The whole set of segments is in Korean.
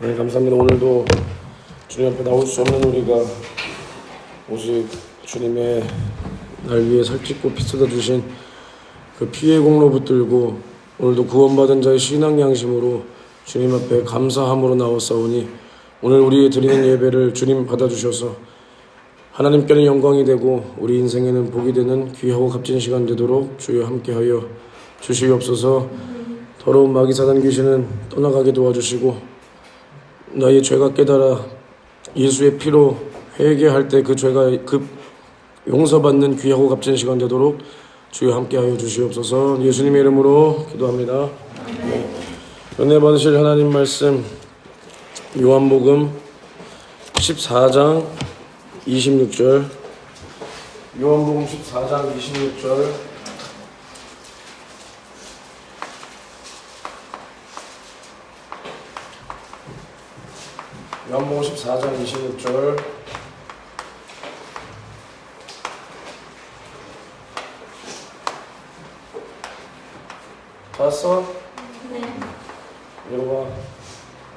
네, 감사합니다. 오늘도 주님 앞에 나올 수 없는 우리가 오직 주님의 날 위해 살찌고 피 쏟아 주신 그 피의 공로 붙들고 오늘도 구원받은 자의 신앙 양심으로 주님 앞에 감사함으로 나왔사오니 오늘 우리 드리는 예배를 주님 받아주셔서 하나님께는 영광이 되고 우리 인생에는 복이 되는 귀하고 값진 시간 되도록 주여 함께하여 주시옵소서. 더러운 마귀 사단 귀신은 떠나가게 도와주시고 너의 죄가 깨달아 예수의 피로 회개할 때 그 죄가 급 용서받는 귀하고 값진 시간 되도록 주여 함께하여 주시옵소서. 예수님의 이름으로 기도합니다. 은혜 받으실 하나님 말씀 요한복음 14장 26절 요한복음 14장 26절 요한복음 14장 26절 봤어? 네. 읽어봐.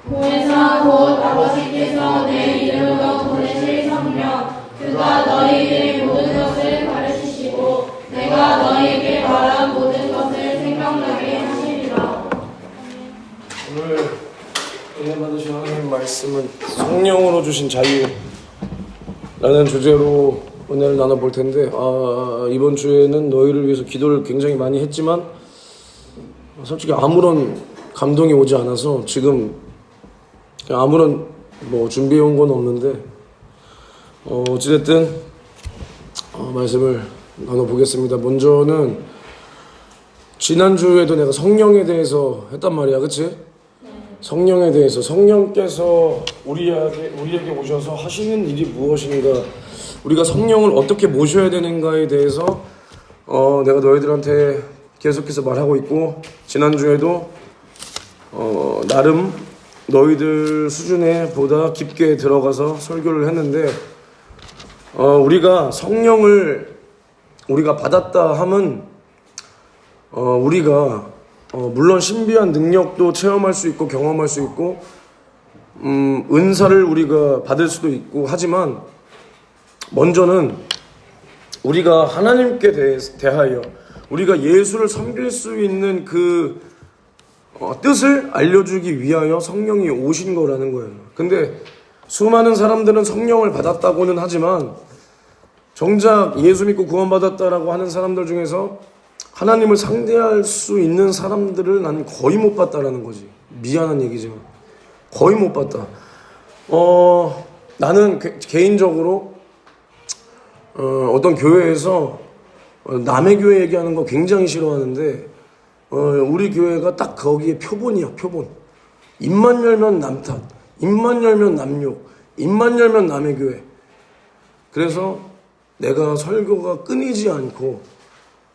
보혜사 곧 아버지께서 내 이름으로 보내실 성령 그가 너희에게 모든 것을 가르치시고 내가 너희에게 말한 모든 것을 생각나게 하시리라. 오늘 은혜 받으신 하나님 말씀은 성령으로 주신 자유라는 주제로 은혜를 나눠볼 텐데 이번 주에는 너희를 위해서 기도를 굉장히 많이 했지만 솔직히 아무런 감동이 오지 않아서 지금 아무런 준비해온 건 없는데 어찌됐든 말씀을 나눠보겠습니다. 먼저는 지난주에도 내가 성령에 대해서 했단 말이야, 그치? 성령에 대해서 성령께서 우리에게 오셔서 하시는 일이 무엇인가, 우리가 성령을 어떻게 모셔야 되는가에 대해서 내가 너희들한테 계속해서 말하고 있고, 지난주에도 나름 너희들 수준에 보다 깊게 들어가서 설교를 했는데 우리가 성령을 우리가 받았다 함은 우리가 물론 신비한 능력도 체험할 수 있고 경험할 수 있고 은사를 우리가 받을 수도 있고 하지만 먼저는 우리가 하나님께 대하여 우리가 예수를 섬길 수 있는 그 뜻을 알려주기 위하여 성령이 오신 거라는 거예요. 근데 수많은 사람들은 성령을 받았다고는 하지만 정작 예수 믿고 구원받았다라고 하는 사람들 중에서 하나님을 상대할 수 있는 사람들을 나는 거의 못 봤다라는 거지. 미안한 얘기지만 거의 못 봤다. 나는 개인적으로 어떤 교회에서 남의 교회 얘기하는 거 굉장히 싫어하는데 우리 교회가 딱 거기에 표본이야, 표본. 입만 열면 남탓, 입만 열면 남욕, 입만 열면 남의 교회. 그래서 내가 설교가 끊이지 않고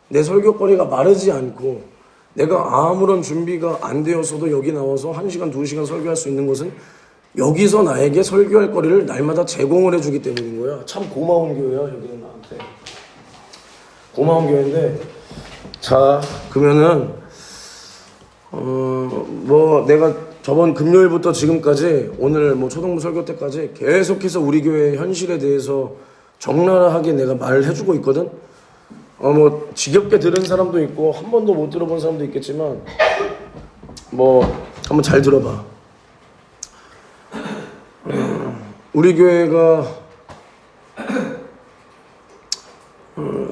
내 설교거리가 마르지 않고 내가 아무런 준비가 안 되어서도 여기 나와서 1시간, 2시간 설교할 수 있는 것은 여기서 나에게 설교할 거리를 날마다 제공을 해주기 때문인 거야. 참 고마운 교회야, 여기는 나한테. 고마운 교회인데, 자, 그러면은 내가 저번 금요일부터 지금까지 오늘 초등부 설교 때까지 계속해서 우리 교회의 현실에 대해서 적나라하게 내가 말을 해주고 있거든. 지겹게 들은 사람도 있고 한 번도 못 들어본 사람도 있겠지만 한번 잘 들어봐. 우리 교회가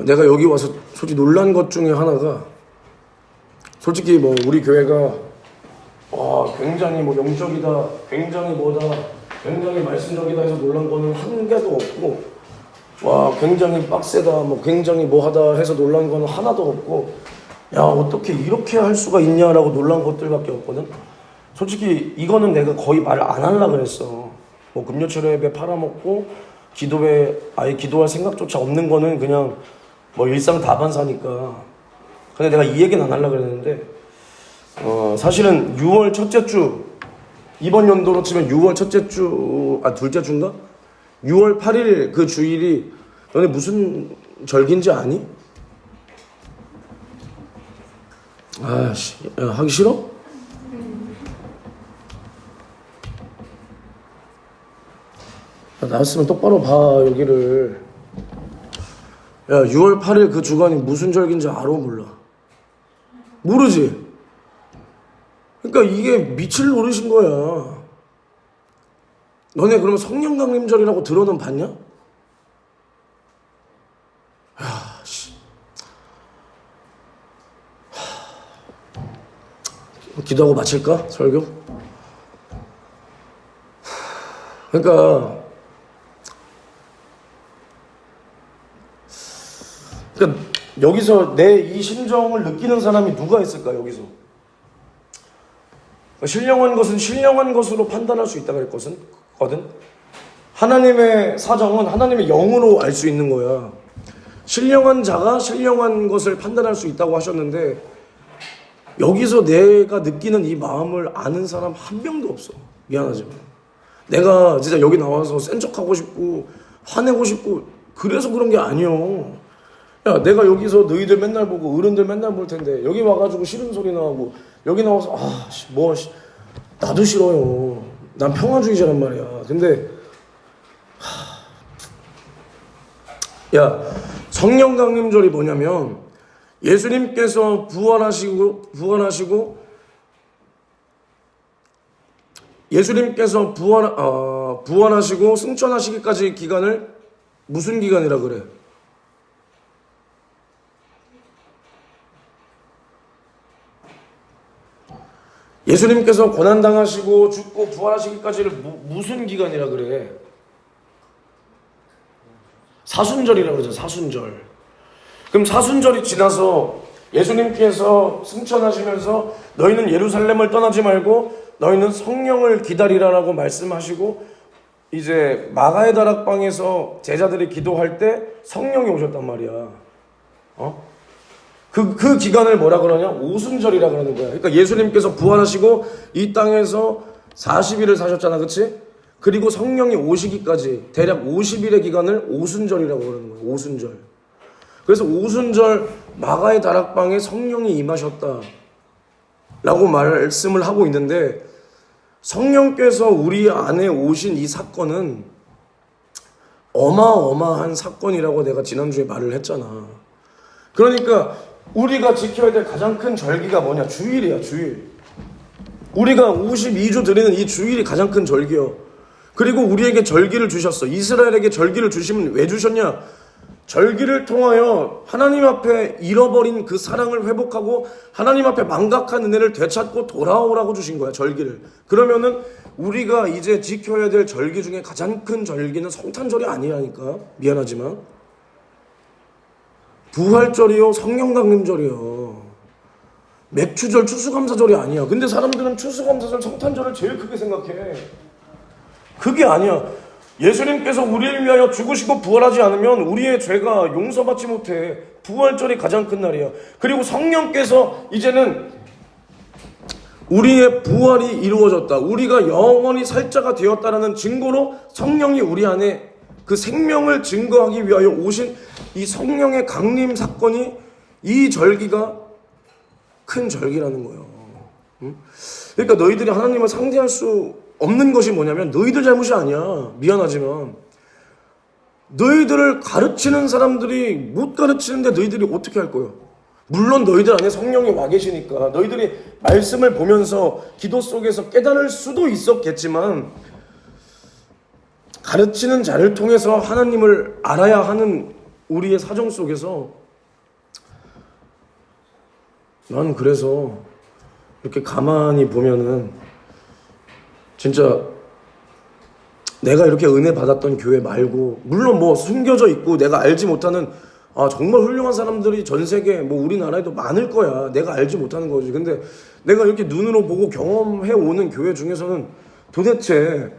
내가 여기 와서 솔직히 놀란 것 중에 하나가 솔직히 우리 교회가 굉장히 영적이다, 굉장히 굉장히 말씀적이다 해서 놀란 거는 한 개도 없고 굉장히 빡세다, 굉장히 하다 해서 놀란 거는 하나도 없고 야 어떻게 이렇게 할 수가 있냐라고 놀란 것들밖에 없거든. 솔직히 이거는 내가 거의 말 안 하려고 그랬어. 금요철 예배 팔아먹고 기도회 아예 기도할 생각조차 없는 거는 그냥 일상 다반사니까. 근데 내가 이 얘기는 안 하려고 그랬는데 사실은 6월 첫째 주, 이번 연도로 치면 6월 첫째 주, 둘째 주인가? 6월 8일 그 주일이 너네 무슨 절기인지 아니? 하기 싫어? 나왔으면 똑바로 봐 여기를. 야 6월 8일 그 주간이 무슨 절기인지 알아 몰라? 모르지? 그러니까 이게 미칠 노릇인 거야. 너네 그러면 성령 강림절이라고 들어는 봤냐? 야, 씨. 기도하고 마칠까? 설교? 그러니까 여기서 내 이 심정을 느끼는 사람이 누가 있을까 여기서? 신령한 것은 신령한 것으로 판단할 수 있다 그랬거든. 하나님의 사정은 하나님의 영으로 알 수 있는 거야. 신령한 자가 신령한 것을 판단할 수 있다고 하셨는데 여기서 내가 느끼는 이 마음을 아는 사람 한 명도 없어. 미안하지만 내가 진짜 여기 나와서 센 척하고 싶고 화내고 싶고 그래서 그런 게 아니여. 야 내가 여기서 너희들 맨날 보고 어른들 맨날 볼 텐데 여기 와가지고 싫은 소리 나고 여기 나와서 나도 싫어요. 난 평화주의자란 말이야. 근데 야 성령 강림절이 뭐냐면 예수님께서 부활하시고 예수님께서 부활하시고 승천하시기까지 기간을 무슨 기간이라 그래? 예수님께서 고난당하시고 죽고 부활하시기까지를 무슨 기간이라 그래? 사순절이라고 그러죠. 사순절. 그럼 사순절이 지나서 예수님께서 승천하시면서 너희는 예루살렘을 떠나지 말고 너희는 성령을 기다리라라고 말씀하시고 이제 마가의 다락방에서 제자들이 기도할 때 성령이 오셨단 말이야. 그 기간을 뭐라 그러냐? 오순절이라 그러는 거야. 그러니까 예수님께서 부활하시고 이 땅에서 40일을 사셨잖아. 그치? 그리고 성령이 오시기까지 대략 50일의 기간을 오순절이라고 그러는 거야. 오순절. 그래서 오순절 마가의 다락방에 성령이 임하셨다 라고 말씀을 하고 있는데 성령께서 우리 안에 오신 이 사건은 어마어마한 사건이라고 내가 지난주에 말을 했잖아. 그러니까 우리가 지켜야 될 가장 큰 절기가 뭐냐? 주일이야, 주일. 우리가 52주 드리는 이 주일이 가장 큰 절기요. 그리고 우리에게 절기를 주셨어. 이스라엘에게 절기를 주시면 왜 주셨냐? 절기를 통하여 하나님 앞에 잃어버린 그 사랑을 회복하고 하나님 앞에 망각한 은혜를 되찾고 돌아오라고 주신 거야, 절기를. 그러면은 우리가 이제 지켜야 될 절기 중에 가장 큰 절기는 성탄절이 아니라니까. 미안하지만 부활절이요, 성령강림절이요, 맥추절, 추수감사절이 아니야. 근데 사람들은 추수감사절, 성탄절을 제일 크게 생각해. 그게 아니야. 예수님께서 우리를 위하여 죽으시고 부활하지 않으면 우리의 죄가 용서받지 못해. 부활절이 가장 큰 날이야. 그리고 성령께서 이제는 우리의 부활이 이루어졌다, 우리가 영원히 살자가 되었다라는 증거로 성령이 우리 안에 그 생명을 증거하기 위하여 오신 이 성령의 강림 사건이, 이 절기가 큰 절기라는 거예요. 그러니까 너희들이 하나님을 상대할 수 없는 것이 뭐냐면 너희들 잘못이 아니야. 미안하지만 너희들을 가르치는 사람들이 못 가르치는데 너희들이 어떻게 할 거예요? 물론 너희들 안에 성령이 와 계시니까 너희들이 말씀을 보면서 기도 속에서 깨달을 수도 있었겠지만 가르치는 자를 통해서 하나님을 알아야 하는 우리의 사정 속에서 난 그래서 이렇게 가만히 보면은 진짜 내가 이렇게 은혜 받았던 교회 말고, 물론 뭐 숨겨져 있고 내가 알지 못하는 정말 훌륭한 사람들이 전 세계 뭐 우리나라에도 많을 거야. 내가 알지 못하는 거지. 근데 내가 이렇게 눈으로 보고 경험해 오는 교회 중에서는 도대체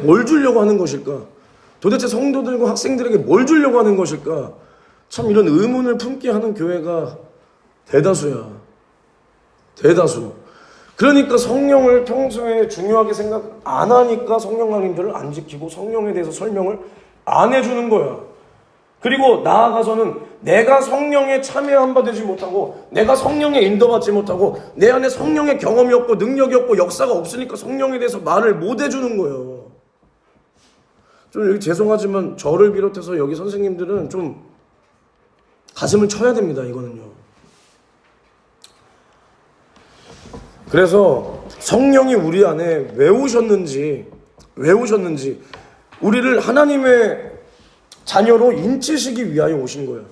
뭘 주려고 하는 것일까? 도대체 성도들과 학생들에게 뭘 주려고 하는 것일까? 참 이런 의문을 품게 하는 교회가 대다수야. 대다수. 그러니까 성령을 평소에 중요하게 생각 안 하니까 성령 강림절을 안 지키고 성령에 대해서 설명을 안 해주는 거야. 그리고 나아가서는 내가 성령에 참여한 바 되지 못하고 내가 성령에 인도받지 못하고 내 안에 성령의 경험이 없고 능력이 없고 역사가 없으니까 성령에 대해서 말을 못 해주는 거예요. 좀 여기 죄송하지만 저를 비롯해서 여기 선생님들은 좀 가슴을 쳐야 됩니다. 이거는요. 그래서 성령이 우리 안에 왜 오셨는지 우리를 하나님의 자녀로 인치시기 위하여 오신 거예요.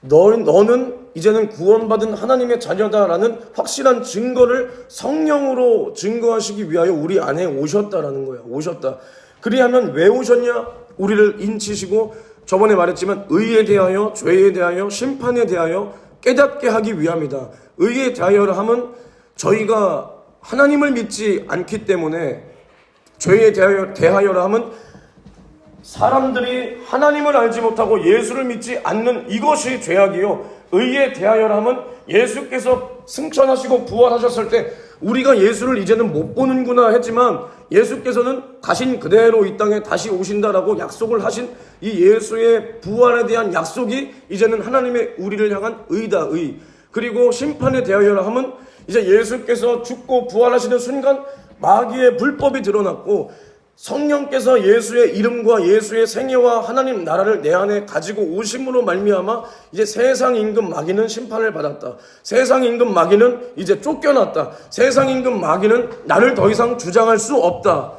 너는 이제는 구원받은 하나님의 자녀다라는 확실한 증거를 성령으로 증거하시기 위하여 우리 안에 오셨다라는 거야. 오셨다. 그리하면 왜 오셨냐? 우리를 인치시고 저번에 말했지만 의에 대하여, 죄에 대하여, 심판에 대하여 깨닫게 하기 위함이다. 의에 대하여를 하면 저희가 하나님을 믿지 않기 때문에, 죄에 대하여를 하면 사람들이 하나님을 알지 못하고 예수를 믿지 않는 이것이 죄악이요, 의에 대하여라 하면 예수께서 승천하시고 부활하셨을 때 우리가 예수를 이제는 못 보는구나 했지만 예수께서는 가신 그대로 이 땅에 다시 오신다라고 약속을 하신 이 예수의 부활에 대한 약속이 이제는 하나님의 우리를 향한 의다, 의. 그리고 심판에 대하여라 하면 이제 예수께서 죽고 부활하시는 순간 마귀의 불법이 드러났고 성령께서 예수의 이름과 예수의 생애와 하나님 나라를 내 안에 가지고 오심으로 말미암아 이제 세상 임금 마귀는 심판을 받았다. 세상 임금 마귀는 이제 쫓겨났다. 세상 임금 마귀는 나를 더 이상 주장할 수 없다.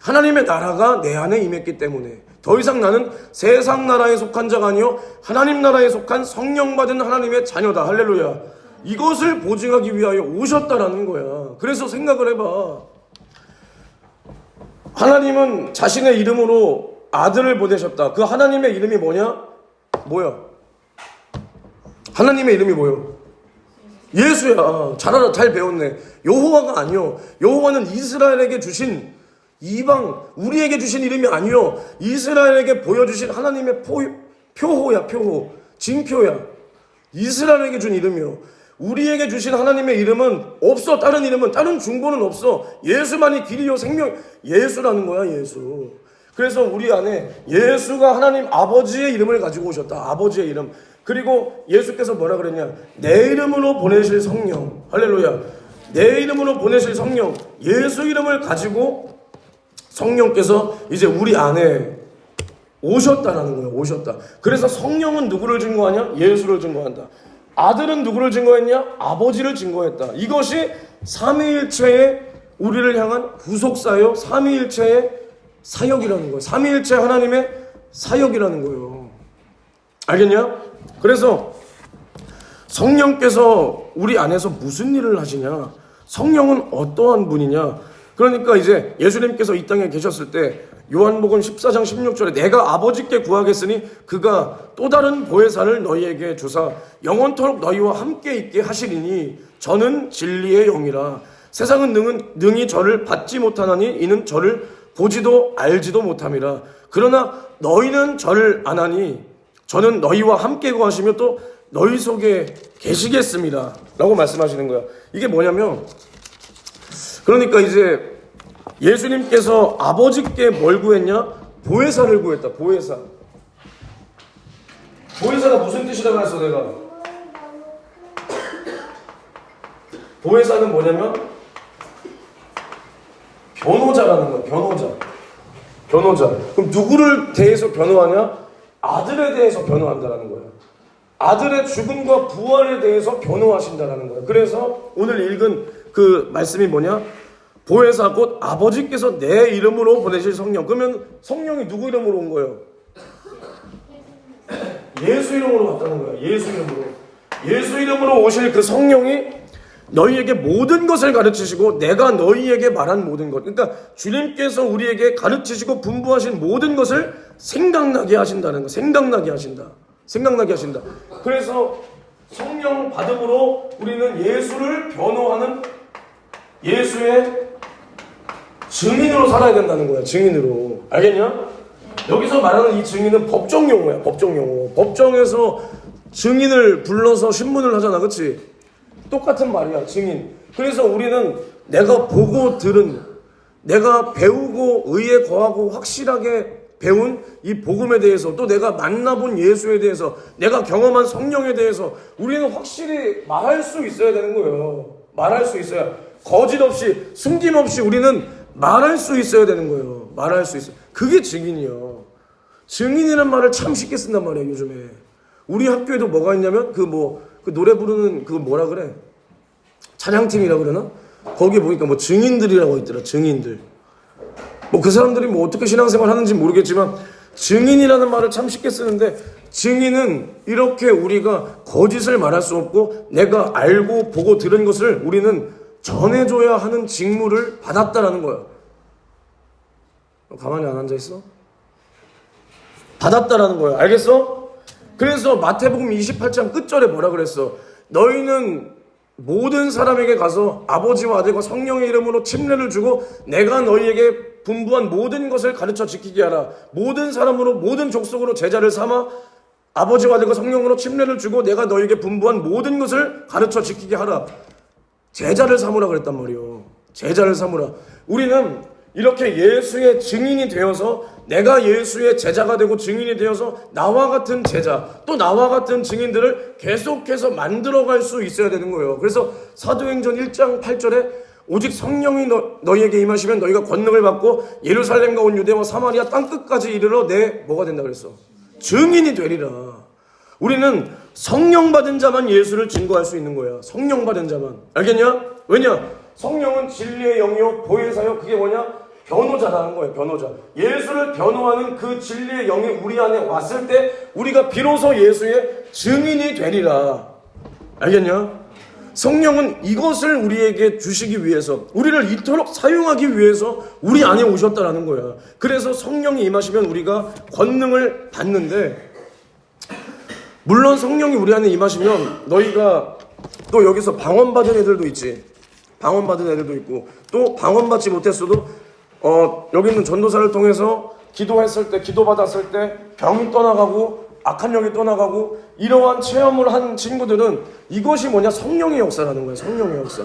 하나님의 나라가 내 안에 임했기 때문에 더 이상 나는 세상 나라에 속한 자가 아니요 하나님 나라에 속한 성령 받은 하나님의 자녀다. 할렐루야. 이것을 보증하기 위하여 오셨다라는 거야. 그래서 생각을 해봐. 하나님은 자신의 이름으로 아들을 보내셨다. 그 하나님의 이름이 뭐냐? 뭐야? 하나님의 이름이 뭐요? 예수야. 잘 알아, 잘 배웠네. 여호와가 아니요. 여호와는 이스라엘에게 주신 이방, 우리에게 주신 이름이 아니요. 이스라엘에게 보여주신 하나님의 표호야, 표호. 징표야. 이스라엘에게 준 이름이요. 우리에게 주신 하나님의 이름은 없어. 다른 이름은, 다른 중보는 없어. 예수만이 길이요 생명. 예수라는 거야, 예수. 그래서 우리 안에 예수가 하나님 아버지의 이름을 가지고 오셨다. 아버지의 이름. 그리고 예수께서 뭐라 그랬냐? 내 이름으로 보내실 성령. 할렐루야. 내 이름으로 보내실 성령. 예수 이름을 가지고 성령께서 이제 우리 안에 오셨다라는 거예요. 오셨다. 그래서 성령은 누구를 증거하냐? 예수를 증거한다. 아들은 누구를 증거했냐? 아버지를 증거했다. 이것이 삼위일체의 우리를 향한 구속사요, 삼위일체의 사역이라는 거예요. 삼위일체 하나님의 사역이라는 거예요. 알겠냐? 그래서 성령께서 우리 안에서 무슨 일을 하시냐? 성령은 어떠한 분이냐? 그러니까 이제 예수님께서 이 땅에 계셨을 때 요한복음 14장 16절에 내가 아버지께 구하겠으니 그가 또 다른 보혜사를 너희에게 주사 영원토록 너희와 함께 있게 하시리니 저는 진리의 영이라. 세상은 능히 저를 받지 못하나니 이는 저를 보지도 알지도 못함이라. 그러나 너희는 저를 아나니 저는 너희와 함께 거하시며 또 너희 속에 계시겠습니다 라고 말씀하시는 거야. 이게 뭐냐면, 그러니까 이제 예수님께서 아버지께 뭘 구했냐? 보혜사를 구했다. 보혜사. 보혜사가 무슨 뜻이라고 했어 내가? 보혜사는 뭐냐면 변호자라는 거야. 변호자. 그럼 누구를 대해서 변호하냐? 아들에 대해서 변호한다라는 거야. 아들의 죽음과 부활에 대해서 변호하신다라는 거야. 그래서 오늘 읽은 그 말씀이 뭐냐? 보혜사 곧 아버지께서 내 이름으로 보내실 성령. 그러면 성령이 누구 이름으로 온 거예요? 예수 이름으로 왔다는 거야. 예수 이름으로 오실 그 성령이 너희에게 모든 것을 가르치시고 내가 너희에게 말한 모든 것. 그러니까 주님께서 우리에게 가르치시고 분부하신 모든 것을 생각나게 하신다는 거. 생각나게 하신다. 그래서 성령 받음으로 우리는 예수를 변호하는 예수의 증인으로 살아야 된다는 거야. 증인으로. 알겠냐? 여기서 말하는 이 증인은 법정 용어야. 법정 용어. 법정에서 증인을 불러서 신문을 하잖아. 그치? 똑같은 말이야. 증인. 그래서 우리는 내가 보고 들은, 내가 배우고 의에 거하고 확실하게 배운 이 복음에 대해서, 또 내가 만나본 예수에 대해서, 내가 경험한 성령에 대해서 우리는 확실히 말할 수 있어야 되는 거예요. 말할 수 있어야. 거짓 없이, 숨김 없이 우리는 말할 수 있어야 되는 거예요. 말할 수 있어. 그게 증인이요. 증인이라는 말을 참 쉽게 쓴단 말이에요, 요즘에. 우리 학교에도 뭐가 있냐면 그 노래 부르는 그 뭐라 그래? 찬양팀이라고 그러나? 거기 보니까 뭐 증인들이라고 있더라. 증인들. 뭐 그 사람들이 뭐 어떻게 신앙생활 하는지 모르겠지만 증인이라는 말을 참 쉽게 쓰는데, 증인은 이렇게 우리가 거짓을 말할 수 없고 내가 알고 보고 들은 것을 우리는 전해줘야 하는 직무를 받았다라는 거야. 가만히 안 앉아있어? 받았다라는 거야. 알겠어? 그래서 마태복음 28장 끝절에 뭐라 그랬어? 너희는 모든 사람에게 가서 아버지와 아들과 성령의 이름으로 침례를 주고 내가 너희에게 분부한 모든 것을 가르쳐 지키게 하라. 모든 사람으로 모든 족속으로 제자를 삼아 아버지와 아들과 성령으로 침례를 주고 내가 너희에게 분부한 모든 것을 가르쳐 지키게 하라. 제자를 삼으라 그랬단 말이요. 제자를 삼으라. 우리는 이렇게 예수의 증인이 되어서 내가 예수의 제자가 되고 증인이 되어서 나와 같은 제자 또 나와 같은 증인들을 계속해서 만들어갈 수 있어야 되는 거예요. 그래서 사도행전 1장 8절에 오직 성령이 너희에게 임하시면 너희가 권능을 받고 예루살렘과 온 유대와 사마리아 땅끝까지 이르러 내 뭐가 된다 그랬어? 증인이 되리라. 우리는 성령 받은 자만 예수를 증거할 수 있는 거야. 성령 받은 자만. 알겠냐? 왜냐? 성령은 진리의 영이요 보혜사요. 그게 뭐냐? 변호자라는 거예요. 변호자. 예수를 변호하는 그 진리의 영이 우리 안에 왔을 때 우리가 비로소 예수의 증인이 되리라. 알겠냐? 성령은 이것을 우리에게 주시기 위해서, 우리를 이토록 사용하기 위해서 우리 안에 오셨다라는 거야. 그래서 성령이 임하시면 우리가 권능을 받는데, 물론 성령이 우리 안에 임하시면 너희가 또 여기서 방언받은 애들도 있지. 방언받은 애들도 있고, 또 방언받지 못했어도 여기 있는 전도사를 통해서 기도했을 때, 기도받았을 때 병이 떠나가고 악한 영이 떠나가고 이러한 체험을 한 친구들은 이것이 뭐냐? 성령의 역사라는 거예요. 성령의 역사.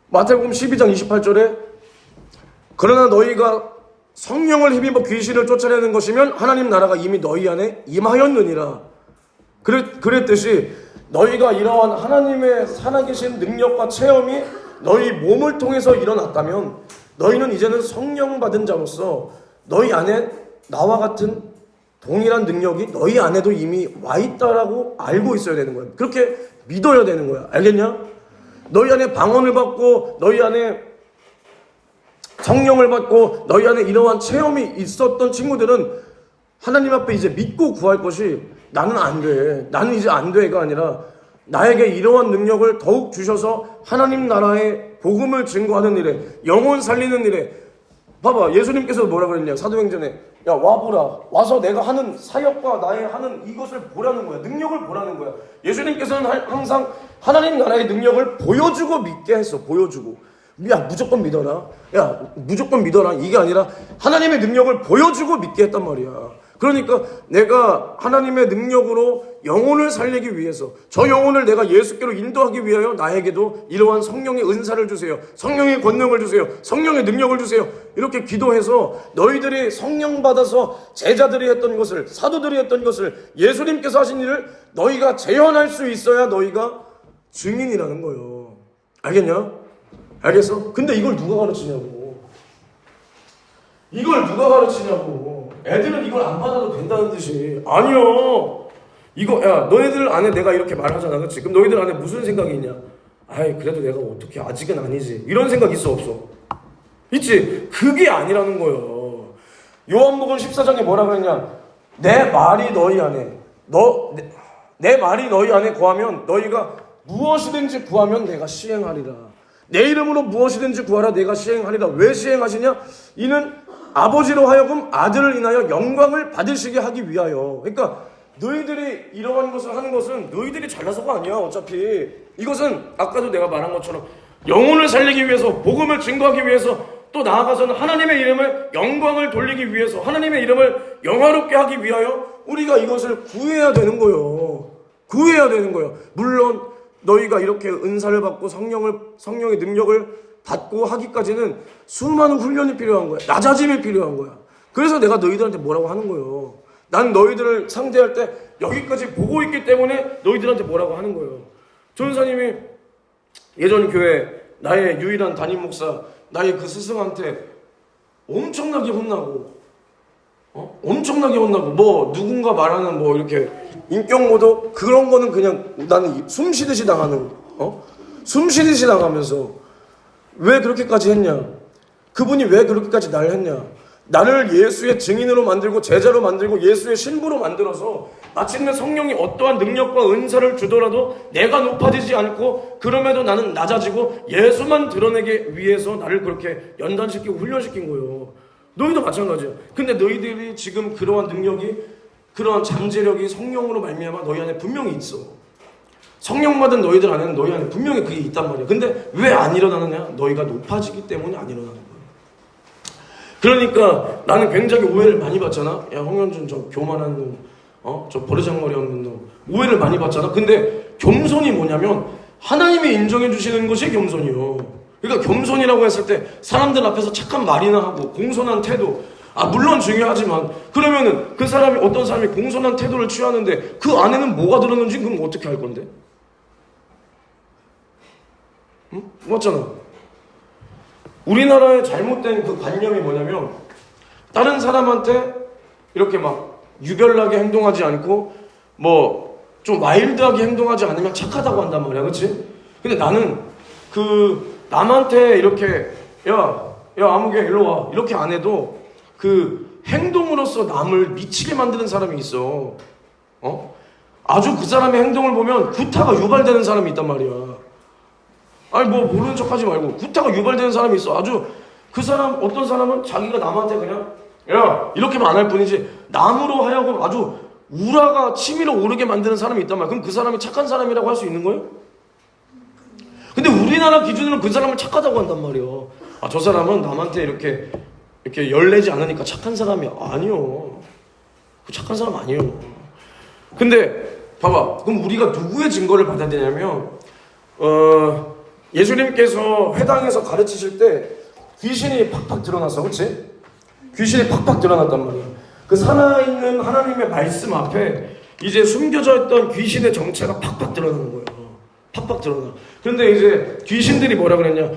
마태복음 12장 28절에 그러나 너희가 성령을 힘입어 귀신을 쫓아내는 것이면 하나님 나라가 이미 너희 안에 임하였느니라. 그랬듯이 너희가 이러한 하나님의 살아계신 능력과 체험이 너희 몸을 통해서 일어났다면 너희는 이제는 성령 받은 자로서 너희 안에 나와 같은 동일한 능력이 너희 안에도 이미 와 있다라고 알고 있어야 되는 거야. 그렇게 믿어야 되는 거야. 알겠냐? 너희 안에 방언을 받고 너희 안에 성령을 받고 너희 안에 이러한 체험이 있었던 친구들은 하나님 앞에 이제 믿고 구할 것이 나는 안 돼. 나는 이제 안 돼가 아니라 나에게 이러한 능력을 더욱 주셔서 하나님 나라의 복음을 증거하는 일에, 영혼 살리는 일에. 봐봐, 예수님께서 뭐라 그랬냐? 사도행전에 야 와보라. 와서 내가 하는 사역과 나의 하는 이것을 보라는 거야. 능력을 보라는 거야. 예수님께서는 항상 하나님 나라의 능력을 보여주고 믿게 했어. 보여주고. 야 무조건 믿어라. 야 무조건 믿어라. 이게 아니라 하나님의 능력을 보여주고 믿게 했단 말이야. 그러니까 내가 하나님의 능력으로 영혼을 살리기 위해서, 저 영혼을 내가 예수께로 인도하기 위하여 나에게도 이러한 성령의 은사를 주세요. 성령의 권능을 주세요. 성령의 능력을 주세요. 이렇게 기도해서 너희들이 성령 받아서 제자들이 했던 것을, 사도들이 했던 것을, 예수님께서 하신 일을 너희가 재현할 수 있어야 너희가 증인이라는 거예요. 알겠냐? 알겠어? 근데 이걸 누가 가르치냐고. 이걸 누가 가르치냐고. 애들은 이걸 안 받아도 된다는 듯이. 아니요. 이거 야 너희들 안에 내가 이렇게 말하잖아. 그렇지? 그럼 너희들 안에 무슨 생각이 있냐? 아이 그래도 내가 어떻게 아직은 아니지. 이런 생각 있어 없어? 있지? 그게 아니라는 거예요. 요한복음 14장에 뭐라 그랬냐? 내 말이 너희 안에 내 말이 너희 안에 거하면 너희가 무엇이든지 구하면 내가 시행하리라. 내 이름으로 무엇이든지 구하라 내가 시행하리라. 왜 시행하시냐? 이는 아버지로 하여금 아들을 인하여 영광을 받으시게 하기 위하여. 그러니까 너희들이 이러한 것을 하는 것은 너희들이 잘나서가 아니야. 어차피 이것은 아까도 내가 말한 것처럼 영혼을 살리기 위해서, 복음을 증거하기 위해서, 또 나아가서는 하나님의 이름을 영광을 돌리기 위해서, 하나님의 이름을 영화롭게 하기 위하여 우리가 이것을 구해야 되는 거예요. 구해야 되는 거예요. 물론 너희가 이렇게 은사를 받고 성령의 능력을 받고 하기까지는 수많은 훈련이 필요한 거야. 낮아짐이 필요한 거야. 그래서 내가 너희들한테 뭐라고 하는 거예요. 난 너희들을 상대할 때 여기까지 보고 있기 때문에 너희들한테 뭐라고 하는 거예요. 전사님이 예전 교회 나의 유일한 담임 목사 나의 그 스승한테 엄청나게 혼나고, 엄청나게 혼나고, 뭐 누군가 말하는 뭐 이렇게 인격 모독 그런 거는 그냥 나는 숨 쉬듯이 당하는, 숨 쉬듯이 당하면서 왜 그렇게까지 했냐? 그분이 왜 그렇게까지 날 했냐? 나를 예수의 증인으로 만들고 제자로 만들고 예수의 신부로 만들어서 마침내 성령이 어떠한 능력과 은사를 주더라도 내가 높아지지 않고 그럼에도 나는 낮아지고 예수만 드러내기 위해서 나를 그렇게 연단시키고 훈련시킨 거예요. 너희도 마찬가지야. 근데 너희들이 지금 그러한 능력이, 그러한 잠재력이 성령으로 말미암아 너희 안에 분명히 있어. 성령 받은 너희들 안에는 너희 안에 분명히 그게 있단 말이야. 근데 왜 안 일어나느냐? 너희가 높아지기 때문에 안 일어나는 거야. 그러니까 나는 굉장히 오해를 많이 받잖아. 야, 홍현준 저 교만한 놈, 저 버르장머리 없는 놈, 오해를 많이 받잖아. 근데 겸손이 뭐냐면 하나님이 인정해 주시는 것이 겸손이요. 그러니까 겸손이라고 했을 때 사람들 앞에서 착한 말이나 하고 공손한 태도, 물론 중요하지만 그러면은 그 사람이, 어떤 사람이 공손한 태도를 취하는데 그 안에는 뭐가 들었는지 그럼 어떻게 할 건데? 응? 맞잖아. 우리나라의 잘못된 그 관념이 뭐냐면 다른 사람한테 이렇게 막 유별나게 행동하지 않고 뭐 좀 와일드하게 행동하지 않으면 착하다고 한단 말이야. 그치? 근데 나는 그 남한테 이렇게 야 아무개 일로 와 이렇게 안 해도 그 행동으로서 남을 미치게 만드는 사람이 있어. 아주 그 사람의 행동을 보면 구타가 유발되는 사람이 있단 말이야. 아니 뭐 모르는 척하지 말고 구타가 유발되는 사람이 있어. 아주 그 사람, 어떤 사람은 자기가 남한테 그냥 야 이렇게만 안 할 뿐이지 남으로 하여금 아주 우라가 치밀어 오르게 만드는 사람이 있단 말이야. 그럼 그 사람이 착한 사람이라고 할 수 있는 거예요? 근데 우리나라 기준으로 그 사람을 착하다고 한단 말이야. 저 사람은 남한테 이렇게 열내지 않으니까 착한 사람이야. 아니요, 그 착한 사람 아니에요. 근데 봐봐, 그럼 우리가 누구의 증거를 받아야 되냐면 예수님께서 회당에서 가르치실 때 귀신이 팍팍 드러났어. 그치? 귀신이 팍팍 드러났단 말이야. 그 살아있는 하나님의 말씀 앞에 이제 숨겨져 있던 귀신의 정체가 팍팍 드러나는 거예요. 팍팍 드러나. 그런데 이제 귀신들이 뭐라 그랬냐?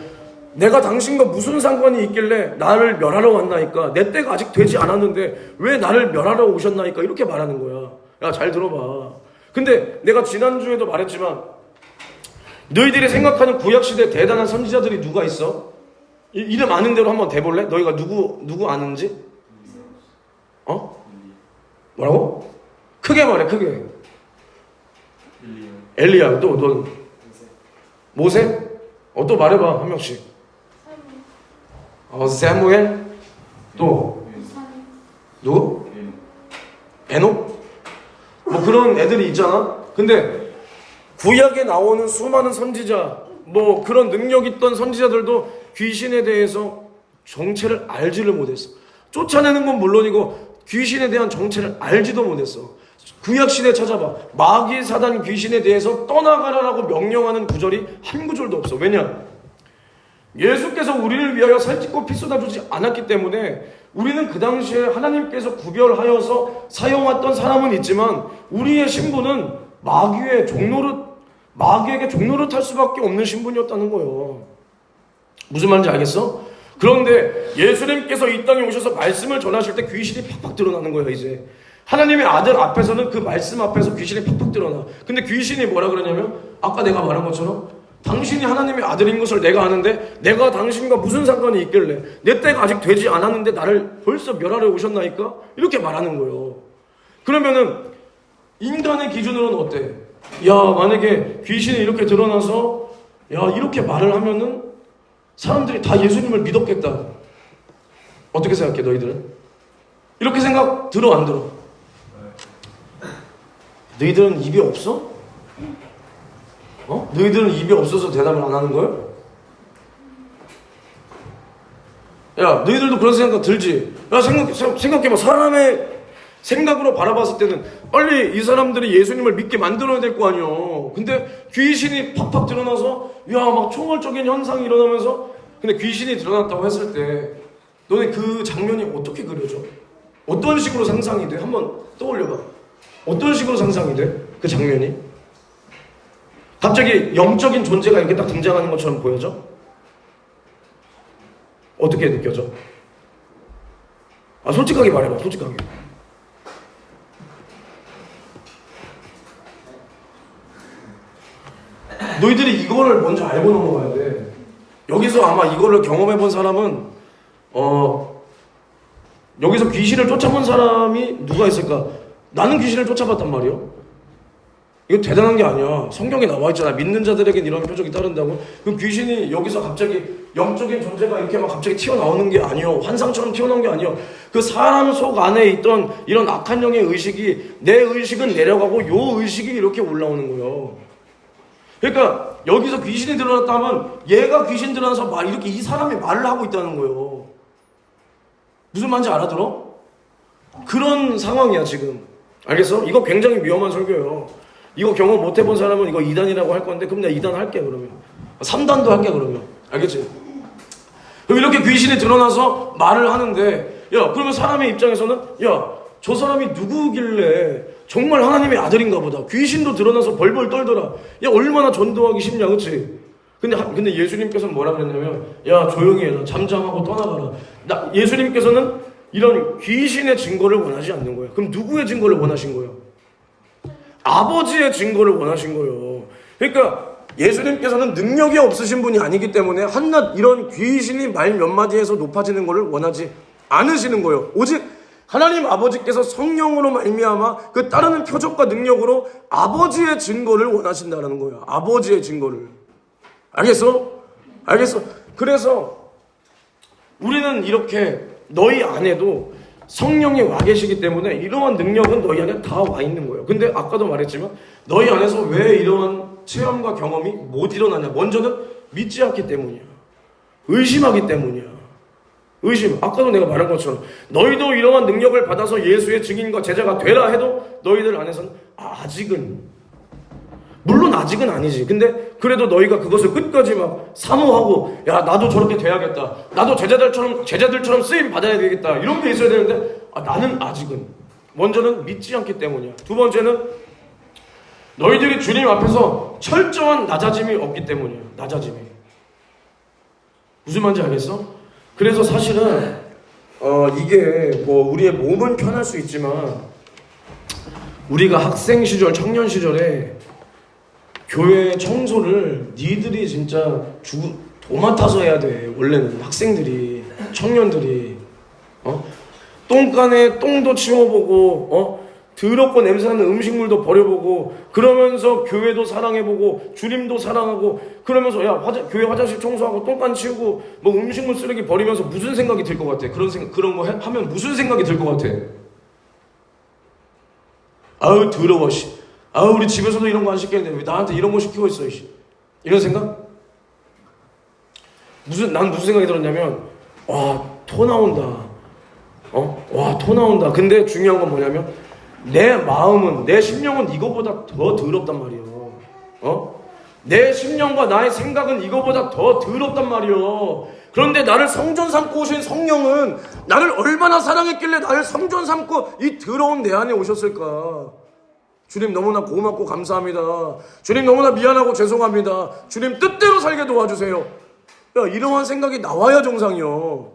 내가 당신과 무슨 상관이 있길래 나를 멸하러 왔나이까? 내 때가 아직 되지 않았는데 왜 나를 멸하러 오셨나이까? 이렇게 말하는 거야. 야, 잘 들어봐. 근데 내가 지난주에도 말했지만 너희들이 생각하는 구약시대 대단한 선지자들이 누가 있어? 이름 아는 대로 한번 대볼래? 너희가 누구 아는지? 뭐라고? 크게 말해, 크게. 엘리야. 또 넌? 모세? 또 말해봐, 한 명씩. 사무엘? 또? 누구? 에녹? 뭐 그런 애들이 있잖아. 근데 구약에 나오는 수많은 선지자, 뭐 그런 능력 있던 선지자들도 귀신에 대해서 정체를 알지를 못했어. 쫓아내는 건 물론이고 귀신에 대한 정체를 알지도 못했어. 구약시대 찾아봐. 마귀 사단 귀신에 대해서 떠나가라라고 명령하는 구절이 한 구절도 없어. 왜냐? 예수께서 우리를 위하여 살찌고 피 쏟아주지 않았기 때문에 우리는 그 당시에 하나님께서 구별하여서 사용했던 사람은 있지만 우리의 신분은 마귀에게 종노릇 할 수밖에 없는 신분이었다는 거예요. 무슨 말인지 알겠어? 그런데 예수님께서 이 땅에 오셔서 말씀을 전하실 때 귀신이 팍팍 드러나는 거예요. 이제 하나님의 아들 앞에서는 그 말씀 앞에서 귀신이 팍팍 드러나. 근데 귀신이 뭐라 그러냐면 아까 내가 말한 것처럼 당신이 하나님의 아들인 것을 내가 아는데 내가 당신과 무슨 상관이 있길래 내 때가 아직 되지 않았는데 나를 벌써 멸하러 오셨나이까? 이렇게 말하는 거예요. 그러면은 인간의 기준으로는 어때? 야, 만약에 귀신이 이렇게 드러나서 이렇게 말을 하면은 사람들이 다 예수님을 믿었겠다. 어떻게 생각해 너희들은? 이렇게 생각 들어 안 들어? 너희들은 입이 없어? 너희들은 입이 없어서 대답을 안 하는 거야? 야, 너희들도 그런 생각 들지? 야, 생각해봐. 사람의 생각으로 바라봤을 때는 빨리 이 사람들이 예수님을 믿게 만들어야 될 거 아니야. 근데 귀신이 팍팍 드러나서 막 총괄적인 현상이 일어나면서, 근데 귀신이 드러났다고 했을 때 너네 그 장면이 어떻게 그려져? 어떤 식으로 상상이 돼? 한번 떠올려봐. 어떤 식으로 상상이 돼? 그 장면이? 갑자기 영적인 존재가 이렇게 딱 등장하는 것처럼 보여져? 어떻게 느껴져? 솔직하게 말해봐, 솔직하게. 너희들이 이거를 먼저 알고 넘어가야 돼. 여기서 아마 이거를 경험해 본 사람은 여기서 귀신을 쫓아본 사람이 누가 있을까? 나는 귀신을 쫓아봤단 말이요. 이거 대단한 게 아니야. 성경에 나와 있잖아. 믿는 자들에겐 이런 표적이 따른다고. 그럼 귀신이 여기서 갑자기 영적인 존재가 이렇게 막 갑자기 튀어나오는 게 아니요. 환상처럼 튀어나온 게 아니요. 그 사람 속 안에 있던 이런 악한 영의 의식이, 내 의식은 내려가고 요 의식이 이렇게 올라오는 거예요. 그러니까 여기서 귀신이 드러났다 하면 얘가 귀신 드러나서 이렇게 이 사람이 말을 하고 있다는 거예요. 무슨 말인지 알아들어? 그런 상황이야 지금. 알겠어? 이거 굉장히 위험한 설교예요. 이거 경험 못 해본 사람은 이거 2단이라고 할 건데 그럼 내가 2단 할게 그러면. 3단도 할게 그러면. 알겠지? 그럼 이렇게 귀신이 드러나서 말을 하는데 그러면 사람의 입장에서는 저 사람이 누구길래 정말 하나님의 아들인가 보다. 귀신도 드러나서 벌벌 떨더라. 얼마나 전도하기 쉽냐, 그치? 근데 예수님께서는 뭐라 그랬냐면, 조용히 해라. 잠잠하고 떠나가라. 예수님께서는 이런 귀신의 증거를 원하지 않는 거예요. 그럼 누구의 증거를 원하신 거예요? 아버지의 증거를 원하신 거예요. 그러니까 예수님께서는 능력이 없으신 분이 아니기 때문에 한낱 이런 귀신이 말 몇 마디에서 높아지는 것을 원하지 않으시는 거예요. 오직 하나님 아버지께서 성령으로 말미암아 그 따르는 표적과 능력으로 아버지의 증거를 원하신다는 거예요. 아버지의 증거를. 알겠어? 그래서 우리는 이렇게 너희 안에도 성령이 와 계시기 때문에 이러한 능력은 너희 안에 다 와 있는 거예요. 근데 아까도 말했지만 너희 안에서 왜 이러한 체험과 경험이 못 일어나냐? 먼저는 믿지 않기 때문이야. 의심하기 때문이야. 의심. 아까도 내가 말한 것처럼 너희도 이러한 능력을 받아서 예수의 증인과 제자가 되라 해도 너희들 안에서는 아직은, 물론 아직은 아니지. 근데 그래도 너희가 그것을 끝까지 막 사모하고 나도 저렇게 돼야겠다. 나도 제자들처럼 쓰임 받아야 되겠다. 이런 게 있어야 되는데 나는 아직은. 먼저는 믿지 않기 때문이야. 두 번째는 너희들이 주님 앞에서 철저한 낮아짐이 없기 때문이야. 낮아짐이. 무슨 말인지 알겠어? 그래서 사실은 이게 우리의 몸은 편할 수 있지만 우리가 학생 시절, 청년 시절에 교회 청소를 니들이 진짜 도맡아서 해야 돼. 원래는 학생들이, 청년들이 똥간에 똥도 치워보고 더럽고 냄새나는 음식물도 버려보고 그러면서 교회도 사랑해보고 주님도 사랑하고 그러면서 교회 화장실 청소하고 똥간 치우고 음식물 쓰레기 버리면서 무슨 생각이 들 것 같아? 그런 거 하면 무슨 생각이 들 것 같아? 아우 더러워 씨. 아우 우리 집에서도 이런 거 안 시켰는데 왜 나한테 이런 거 시키고 있어 씨. 이런 생각? 난 무슨 생각이 들었냐면 토 나온다. 토 나온다. 근데 중요한 건 뭐냐면 내 마음은, 내 심령은 이거보다 더 더럽단 말이에요. 내 심령과 나의 생각은 이거보다 더 더럽단 말이에요. 그런데 나를 성전 삼고 오신 성령은 나를 얼마나 사랑했길래 나를 성전 삼고 이 더러운 내 안에 오셨을까? 주님 너무나 고맙고 감사합니다. 주님 너무나 미안하고 죄송합니다. 주님 뜻대로 살게 도와주세요. 이러한 생각이 나와야 정상이요.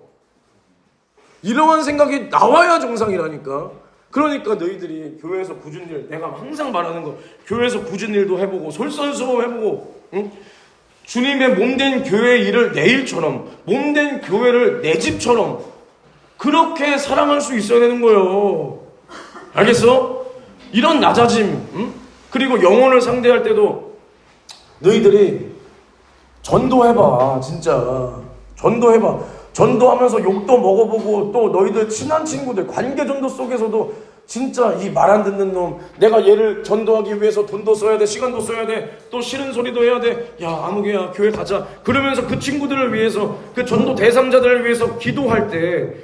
이러한 생각이 나와야 정상이라니까. 그러니까 너희들이 교회에서 굳은 일, 내가 항상 말하는 거, 교회에서 굳은 일도 해보고 솔선수범 해보고 주님의 몸된 교회의 일을 내 일처럼, 몸된 교회를 내 집처럼 그렇게 사랑할 수 있어야 되는 거예요. 알겠어? 이런 낮아짐, 그리고 영혼을 상대할 때도 너희들이 전도해봐. 진짜 전도해봐. 전도하면서 욕도 먹어보고 또 너희들 친한 친구들 관계전도 속에서도 진짜 이 말 안 듣는 놈, 내가 얘를 전도하기 위해서 돈도 써야 돼, 시간도 써야 돼, 또 싫은 소리도 해야 돼. 아무개야 교회 가자. 그러면서 그 친구들을 위해서, 그 전도 대상자들을 위해서 기도할 때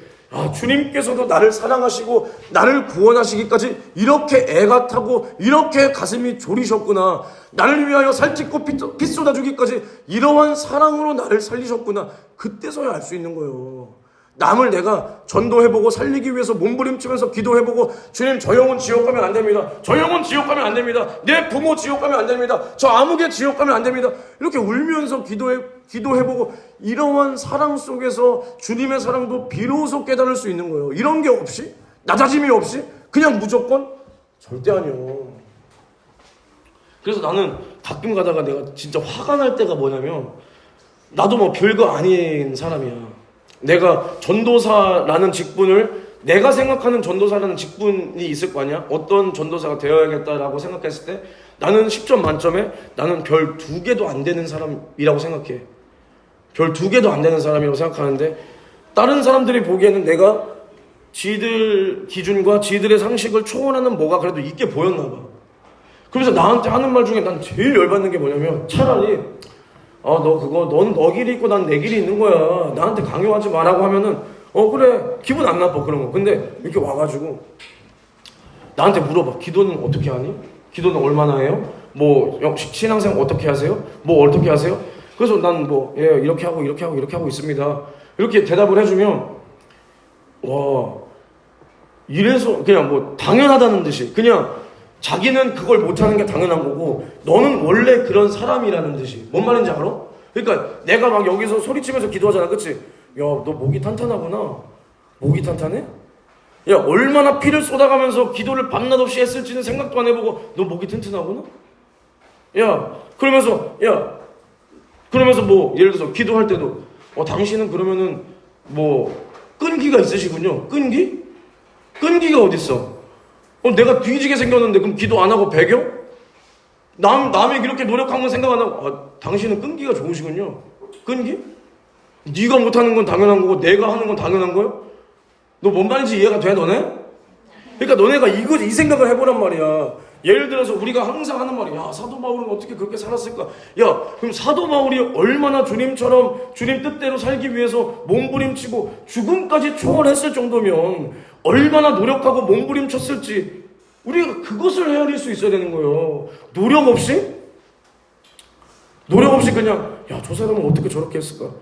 주님께서도 나를 사랑하시고 나를 구원하시기까지 이렇게 애가 타고 이렇게 가슴이 졸이셨구나. 나를 위하여 살찌고 피 쏟아주기까지 이러한 사랑으로 나를 살리셨구나. 그때서야 알 수 있는 거예요. 남을 내가 전도해보고 살리기 위해서 몸부림치면서 기도해보고 주님 저 영혼 지옥 가면 안 됩니다. 저 영혼 지옥 가면 안 됩니다. 내 부모 지옥 가면 안 됩니다. 저 아무개 지옥 가면 안 됩니다. 이렇게 울면서 기도해보고 이러한 사랑 속에서 주님의 사랑도 비로소 깨달을 수 있는 거예요. 이런 게 없이 낮아짐이 없이 그냥 무조건 절대 아니요. 그래서 나는 가끔 가다가 내가 진짜 화가 날 때가 뭐냐면 나도 뭐 별거 아닌 사람이야. 내가 전도사라는 직분을 내가 생각하는 전도사라는 직분이 있을 거 아니야? 어떤 전도사가 되어야겠다라고 생각했을 때 나는 10점 만점에 나는 별 2개도 안 되는 사람이라고 생각해. 별 2개도 안 되는 사람이라고 생각하는데 다른 사람들이 보기에는 내가 지들 기준과 지들의 상식을 초월하는 뭐가 그래도 있게 보였나 봐. 그러면서 나한테 하는 말 중에 난 제일 열받는 게 뭐냐면 차라리 넌 너 길이 있고 난 내 길이 있는 거야. 나한테 강요하지 마라고 하면은 그래 기분 안 나빠 그런 거. 근데 이렇게 와가지고 나한테 물어봐. 기도는 어떻게 하니? 기도는 얼마나 해요? 뭐 신앙생활 어떻게 하세요? 뭐 어떻게 하세요? 그래서 난 이렇게 하고 있습니다. 이렇게 대답을 해주면 와 이래서 그냥 뭐 당연하다는 듯이 그냥 자기는 그걸 못하는 게 당연한 거고 너는 원래 그런 사람이라는 듯이 뭔 말인지 알아? 그러니까 내가 막 여기서 소리치면서 기도하잖아. 그치? 야 너 목이 탄탄하구나. 목이 탄탄해? 야 얼마나 피를 쏟아가면서 기도를 밤낮 없이 했을지는 생각도 안 해보고 너 목이 튼튼하구나? 그러면서 뭐 예를 들어서 기도할 때도 당신은 그러면은 뭐 끈기가 있으시군요. 끈기가 어딨어? 내가 뒤지게 생겼는데 그럼 기도 안 하고 배겨? 남이 그렇게 노력한 건 생각 안 하고 당신은 끈기가 좋으시군요. 끈기? 네가 못하는 건 당연한 거고 내가 하는 건 당연한 거요? 너 뭔 말인지 이해가 돼 너네? 그러니까 너네가 이 생각을 해보란 말이야. 예를 들어서 우리가 항상 하는 말이 야 사도 바울은 어떻게 그렇게 살았을까? 야 그럼 사도 바울이 얼마나 주님처럼 주님 뜻대로 살기 위해서 몸부림치고 죽음까지 초월했을 정도면 얼마나 노력하고 몸부림쳤을지 우리가 그것을 헤아릴 수 있어야 되는 거예요. 노력 없이 그냥 야 저 사람은 어떻게 저렇게 했을까?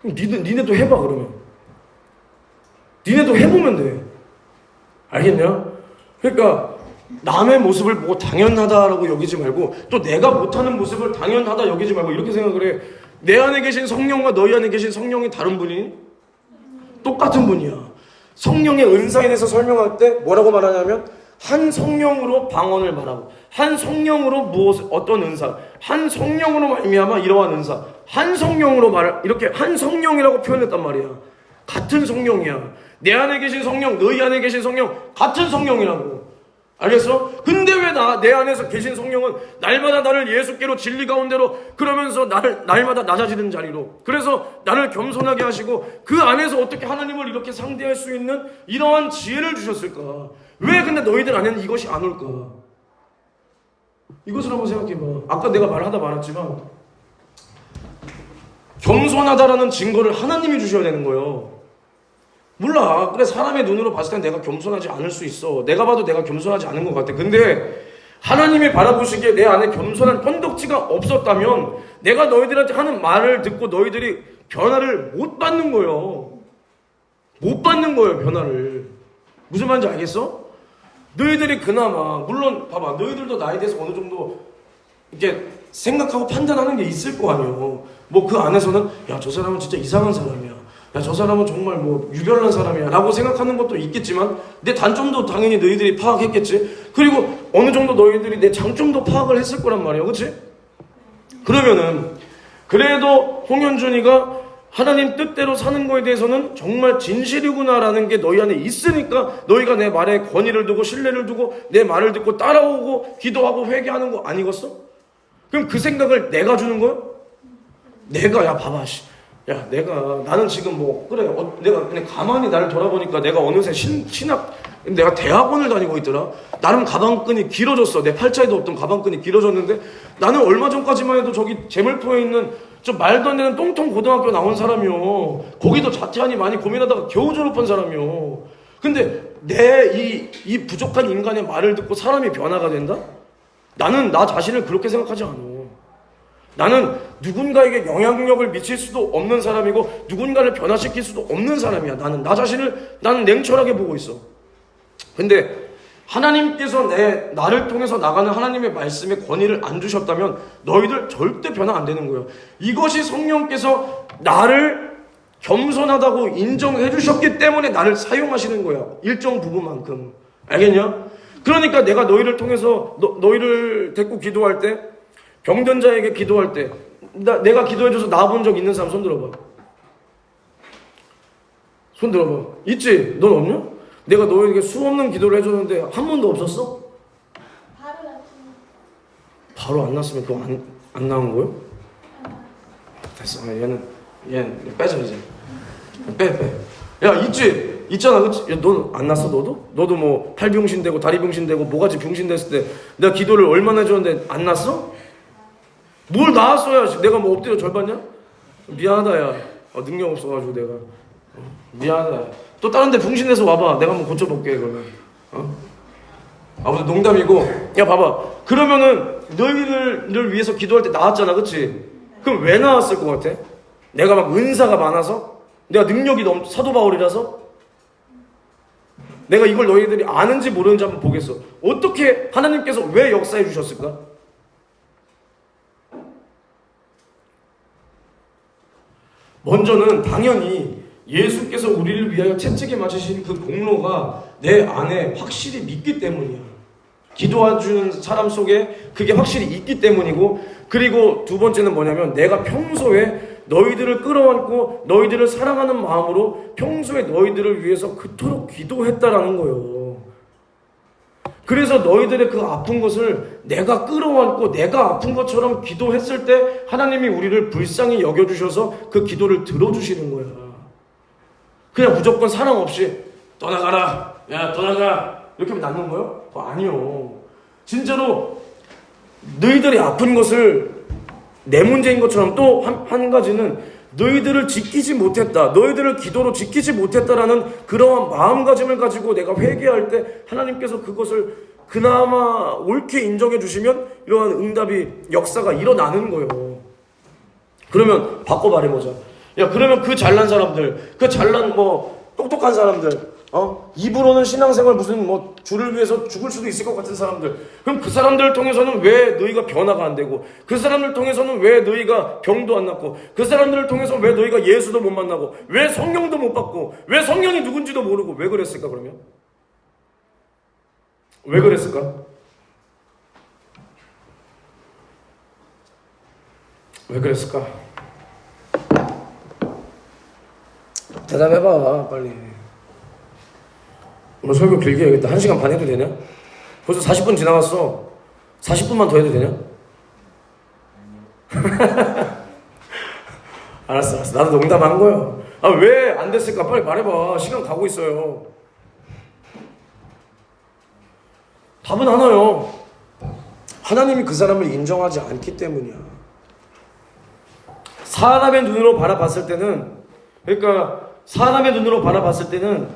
그럼 니네도 해봐. 그러면 니네도 해보면 돼. 알겠냐? 그러니까 남의 모습을 보고 당연하다라고 여기지 말고 또 내가 못하는 모습을 당연하다 여기지 말고 이렇게 생각을 해. 내 안에 계신 성령과 너희 안에 계신 성령이 다른 분이? 똑같은 분이야. 성령의 은사에 대해서 설명할 때 뭐라고 말하냐면 한 성령으로 방언을 말하고 한 성령으로 어떤 은사 한 성령으로 말미암아 이러한 은사 한 성령으로 이렇게 한 성령이라고 표현했단 말이야. 같은 성령이야. 내 안에 계신 성령 너희 안에 계신 성령 같은 성령이라고. 알겠어? 근데 왜 내 안에서 계신 성령은 날마다 나를 예수께로 진리 가운데로 그러면서 날마다 낮아지는 자리로 그래서 나를 겸손하게 하시고 그 안에서 어떻게 하나님을 이렇게 상대할 수 있는 이러한 지혜를 주셨을까? 왜 근데 너희들 안에는 이것이 안 올까? 이것을 한번 생각해봐. 아까 내가 말하다 말았지만 겸손하다라는 증거를 하나님이 주셔야 되는 거예요. 몰라. 그래 사람의 눈으로 봤을 땐 내가 겸손하지 않을 수 있어. 내가 봐도 내가 겸손하지 않은 것 같아. 근데 하나님이 바라보시기에 내 안에 겸손한 건덕지가 없었다면 내가 너희들한테 하는 말을 듣고 너희들이 변화를 못 받는 거예요. 못 받는 거예요. 변화를. 무슨 말인지 알겠어? 너희들이 그나마 물론 봐봐. 너희들도 나에 대해서 어느 정도 이렇게 생각하고 판단하는 게 있을 거 아니에요. 뭐 그 안에서는 야 저 사람은 진짜 이상한 사람이야. 야 저 사람은 정말 뭐 유별난 사람이야 라고 생각하는 것도 있겠지만 내 단점도 당연히 너희들이 파악했겠지. 그리고 어느 정도 너희들이 내 장점도 파악을 했을 거란 말이야. 그치? 그러면은 그래도 홍현준이가 하나님 뜻대로 사는 거에 대해서는 정말 진실이구나라는 게 너희 안에 있으니까 너희가 내 말에 권위를 두고 신뢰를 두고 내 말을 듣고 따라오고 기도하고 회개하는 거 아니겠어? 그럼 그 생각을 내가 주는 거야? 내가 봐봐 나는 지금 내가 그냥 가만히 나를 돌아보니까 내가 어느새 내가 대학원을 다니고 있더라. 나름 가방끈이 길어졌어. 내 팔자에도 없던 가방끈이 길어졌는데 나는 얼마 전까지만 해도 저기 재물포에 있는 저 말도 안 되는 똥통 고등학교 나온 사람이요. 거기도 자퇴하니 많이 고민하다가 겨우 졸업한 사람이요. 근데 내 이 부족한 인간의 말을 듣고 사람이 변화가 된다? 나는 나 자신을 그렇게 생각하지 않아. 나는 누군가에게 영향력을 미칠 수도 없는 사람이고 누군가를 변화시킬 수도 없는 사람이야. 나는 나 자신을 나는 냉철하게 보고 있어. 근데 하나님께서 나를 통해서 나가는 하나님의 말씀에 권위를 안 주셨다면 너희들 절대 변화 안 되는 거예요. 이것이 성령께서 나를 겸손하다고 인정해 주셨기 때문에 나를 사용하시는 거야. 일정 부분만큼. 알겠냐? 그러니까 내가 너희를 통해서 너희를 데리고 기도할 때, 병든 자에게 기도할 때, 내가 기도해줘서 나아본 적 있는 사람 손 들어봐. 손 들어봐. 있지? 넌 없냐? 내가 너에게 수없는 기도를 해줬는데 한 번도 없었어? 바로 안 났으면 그거 안 나온 거요? 됐어. 얘는 빼자 이제. 빼. 야 있잖아, 그치? 넌 안 났어 너도? 너도 뭐 팔병신 되고 다리 병신 되고 모가지 병신 됐을 때 내가 기도를 얼마나 해줬는데 안 났어? 뭘 나았어야 내가 뭐 엎드려 절 받냐? 미안하다 야. 능력 없어가지고 내가. 미안하다. 또 다른 데 병신내서 와봐. 내가 한번 고쳐볼게 그러면. 아무튼 농담이고. 야 봐봐. 그러면은 너희를 위해서 기도할 때 나왔잖아, 그치? 그럼 왜 나왔을 것 같아? 내가 막 은사가 많아서? 내가 능력이 사도 바울이라서? 내가 이걸 너희들이 아는지 모르는지 한번 보겠어. 어떻게 하나님께서 왜 역사해 주셨을까? 먼저는 당연히 예수께서 우리를 위하여 채찍에 맞으신 그 공로가 내 안에 확실히 믿기 때문이야. 기도해주는 사람 속에 그게 확실히 있기 때문이고, 그리고 두 번째는 뭐냐면 내가 평소에 너희들을 끌어안고 너희들을 사랑하는 마음으로 평소에 너희들을 위해서 그토록 기도했다라는 거예요. 그래서 너희들의 그 아픈 것을 내가 끌어안고 내가 아픈 것처럼 기도했을 때 하나님이 우리를 불쌍히 여겨주셔서 그 기도를 들어주시는 거야. 그냥 무조건 사랑 없이 떠나가라, 야 떠나가 이렇게 하면 낫는 거예요? 아니요. 진짜로 너희들이 아픈 것을 내 문제인 것처럼 또 한 가지는 너희들을 지키지 못했다, 너희들을 기도로 지키지 못했다라는 그러한 마음가짐을 가지고 내가 회개할 때 하나님께서 그것을 그나마 옳게 인정해 주시면 이러한 응답이 역사가 일어나는 거예요. 그러면 바꿔 말해보자. 야 그러면 그 잘난 사람들, 그 잘난 똑똑한 사람들, 입으로는 신앙생활 무슨 주를 위해서 죽을 수도 있을 것 같은 사람들, 그럼 그 사람들을 통해서는 왜 너희가 변화가 안 되고, 그 사람들을 통해서는 왜 너희가 병도 안 낫고, 그 사람들을 통해서 왜 너희가 예수도 못 만나고, 왜 성령도 못 받고, 왜 성령이 누군지도 모르고, 왜 그랬을까? 그러면 왜 그랬을까? 왜 그랬을까? 대답해봐 빨리. 오늘 설교 길게 해야겠다. 1시간 반 해도 되냐? 벌써 40분 지나갔어. 40분만 더 해도 되냐? 알았어. 나도 농담한 거야. 왜 안 됐을까? 빨리 말해봐. 시간 가고 있어요. 답은 하나요. 하나님이 그 사람을 인정하지 않기 때문이야. 사람의 눈으로 바라봤을 때는, 그러니까 사람의 눈으로 바라봤을 때는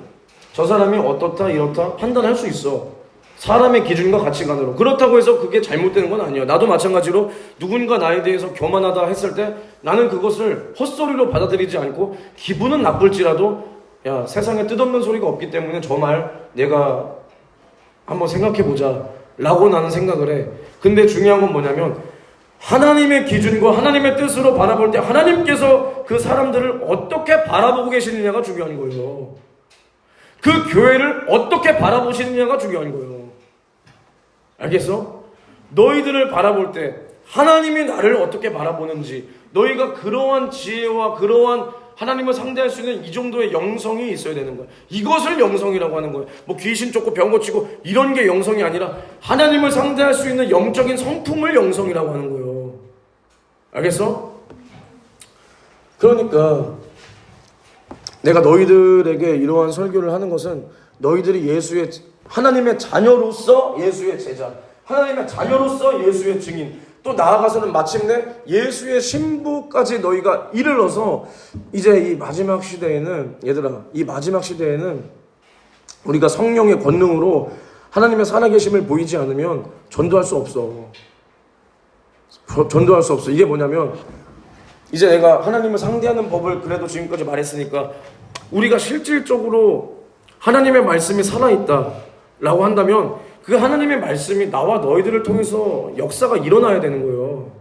저 사람이 어떻다 이렇다 판단할 수 있어. 사람의 기준과 가치관으로. 그렇다고 해서 그게 잘못되는 건 아니에요. 나도 마찬가지로 누군가 나에 대해서 교만하다 했을 때 나는 그것을 헛소리로 받아들이지 않고, 기분은 나쁠지라도 야 세상에 뜻없는 소리가 없기 때문에 저 말 내가 한번 생각해보자 라고 나는 생각을 해. 근데 중요한 건 뭐냐면 하나님의 기준과 하나님의 뜻으로 바라볼 때 하나님께서 그 사람들을 어떻게 바라보고 계시느냐가 중요한 거예요. 그 교회를 어떻게 바라보시느냐가 중요한 거예요. 알겠어? 너희들을 바라볼 때 하나님이 나를 어떻게 바라보는지, 너희가 그러한 지혜와 그러한 하나님을 상대할 수 있는 이 정도의 영성이 있어야 되는 거야. 이것을 영성이라고 하는 거야. 귀신 쫓고 병 고치고 이런 게 영성이 아니라 하나님을 상대할 수 있는 영적인 성품을 영성이라고 하는 거예요. 알겠어? 그러니까 내가 너희들에게 이러한 설교를 하는 것은 너희들이 하나님의 자녀로서 예수의 제자, 하나님의 자녀로서 예수의 증인, 또 나아가서는 마침내 예수의 신부까지 너희가 이르러서 이제 이 마지막 시대에는, 얘들아, 이 마지막 시대에는 우리가 성령의 권능으로 하나님의 살아계심을 보이지 않으면 전도할 수 없어. 전도할 수 없어. 이게 뭐냐면 이제 내가 하나님을 상대하는 법을 그래도 지금까지 말했으니까 우리가 실질적으로 하나님의 말씀이 살아있다 라고 한다면 그 하나님의 말씀이 나와 너희들을 통해서 역사가 일어나야 되는 거예요.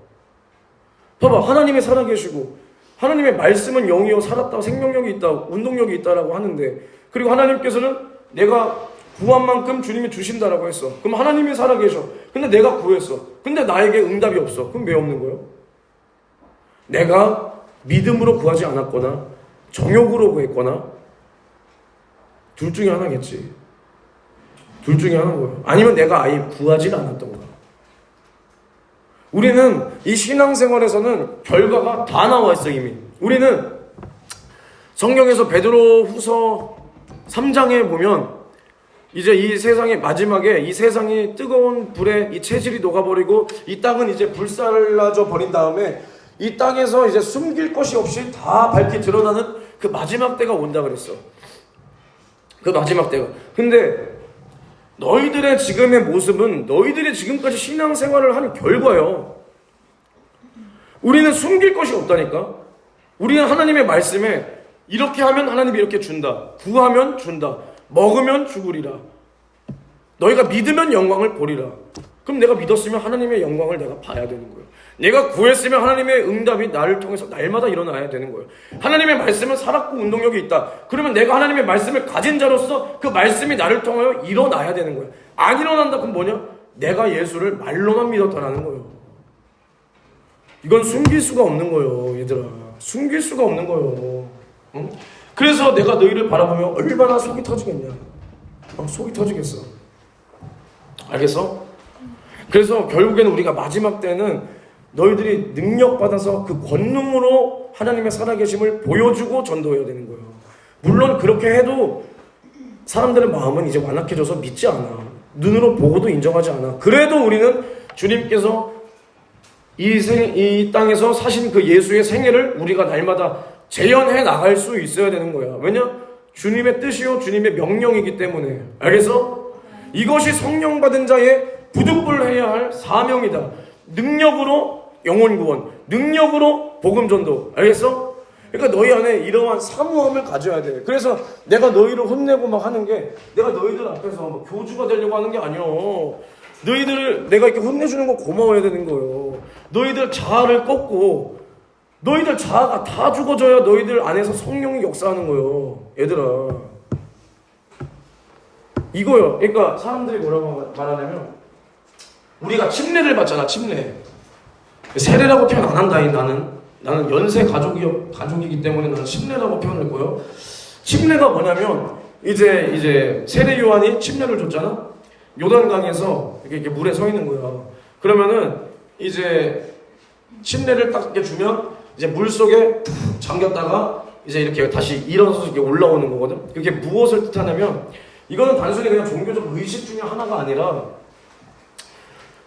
봐봐, 하나님이 살아계시고 하나님의 말씀은 영이요 살았다, 생명력이 있다, 운동력이 있다라고 하는데, 그리고 하나님께서는 내가 구한 만큼 주님이 주신다라고 했어. 그럼 하나님이 살아계셔. 근데 내가 구했어. 근데 나에게 응답이 없어. 그럼 왜 없는 거예요? 내가 믿음으로 구하지 않았거나 정욕으로 구했거나 둘 중에 하나겠지. 둘 중에 하나인 거예요. 아니면 내가 아예 구하지 않았던 거야. 우리는 이 신앙생활에서는 결과가 다 나와 있어 이미. 우리는 성경에서 베드로후서 3장에 보면 이제 이 세상의 마지막에 이 세상이 뜨거운 불에 이 체질이 녹아버리고 이 땅은 이제 불살라져 버린 다음에 이 땅에서 이제 숨길 것이 없이 다 밝게 드러나는 그 마지막 때가 온다 그랬어. 그 마지막 때가. 근데 너희들의 지금의 모습은 너희들이 지금까지 신앙생활을 한 결과예요. 우리는 숨길 것이 없다니까. 우리는 하나님의 말씀에 이렇게 하면 하나님이 이렇게 준다. 구하면 준다. 먹으면 죽으리라. 너희가 믿으면 영광을 보리라. 그럼 내가 믿었으면 하나님의 영광을 내가 봐야 되는 거예요. 내가 구했으면 하나님의 응답이 나를 통해서 날마다 일어나야 되는 거예요. 하나님의 말씀은 살았고 운동력이 있다. 그러면 내가 하나님의 말씀을 가진 자로서 그 말씀이 나를 통하여 일어나야 되는 거예요. 안 일어난다 그럼 뭐냐? 내가 예수를 말로만 믿었다라는 거예요. 이건 숨길 수가 없는 거예요, 얘들아. 숨길 수가 없는 거예요. 응? 그래서 내가 너희를 바라보면 얼마나 속이 터지겠냐. 속이 터지겠어. 알겠어? 그래서 결국에는 우리가 마지막 때는 너희들이 능력받아서 그 권능으로 하나님의 살아계심을 보여주고 전도해야 되는 거예요. 물론 그렇게 해도 사람들의 마음은 이제 완악해져서 믿지 않아. 눈으로 보고도 인정하지 않아. 그래도 우리는 주님께서 이 땅에서 사신 그 예수의 생애를 우리가 날마다 재현해 나갈 수 있어야 되는 거야. 왜냐? 주님의 뜻이요 주님의 명령이기 때문에. 알겠어? 이것이 성령 받은 자의 부득불해야 할 사명이다. 능력으로 영혼 구원, 능력으로 복음 전도. 알겠어? 그러니까 너희 안에 이러한 사모함을 가져야 돼. 그래서 내가 너희를 혼내고 막 하는 게 내가 너희들 앞에서 막 교주가 되려고 하는 게 아니요. 너희들을 내가 이렇게 혼내주는 거 고마워야 되는 거예요. 너희들 자아를 꺾고 너희들 자아가 다 죽어져야 너희들 안에서 성령이 역사하는 거예요. 얘들아. 이거요. 그러니까 사람들이 뭐라고 말하냐면 우리가 침례를 받잖아. 침례. 세례라고 표현 안 한다. 나는 연세 가족이기 때문에 나는 침례라고 표현할 거예요. 침례가 뭐냐면 이제 세례 요한이 침례를 줬잖아. 요단강에서 이렇게 물에 서 있는 거야. 그러면은 이제 침례를 딱 이렇게 주면 이제 물 속에 푹 잠겼다가 이제 이렇게 다시 일어서서 이렇게 올라오는 거거든. 그게 무엇을 뜻하냐면 이거는 단순히 그냥 종교적 의식 중에 하나가 아니라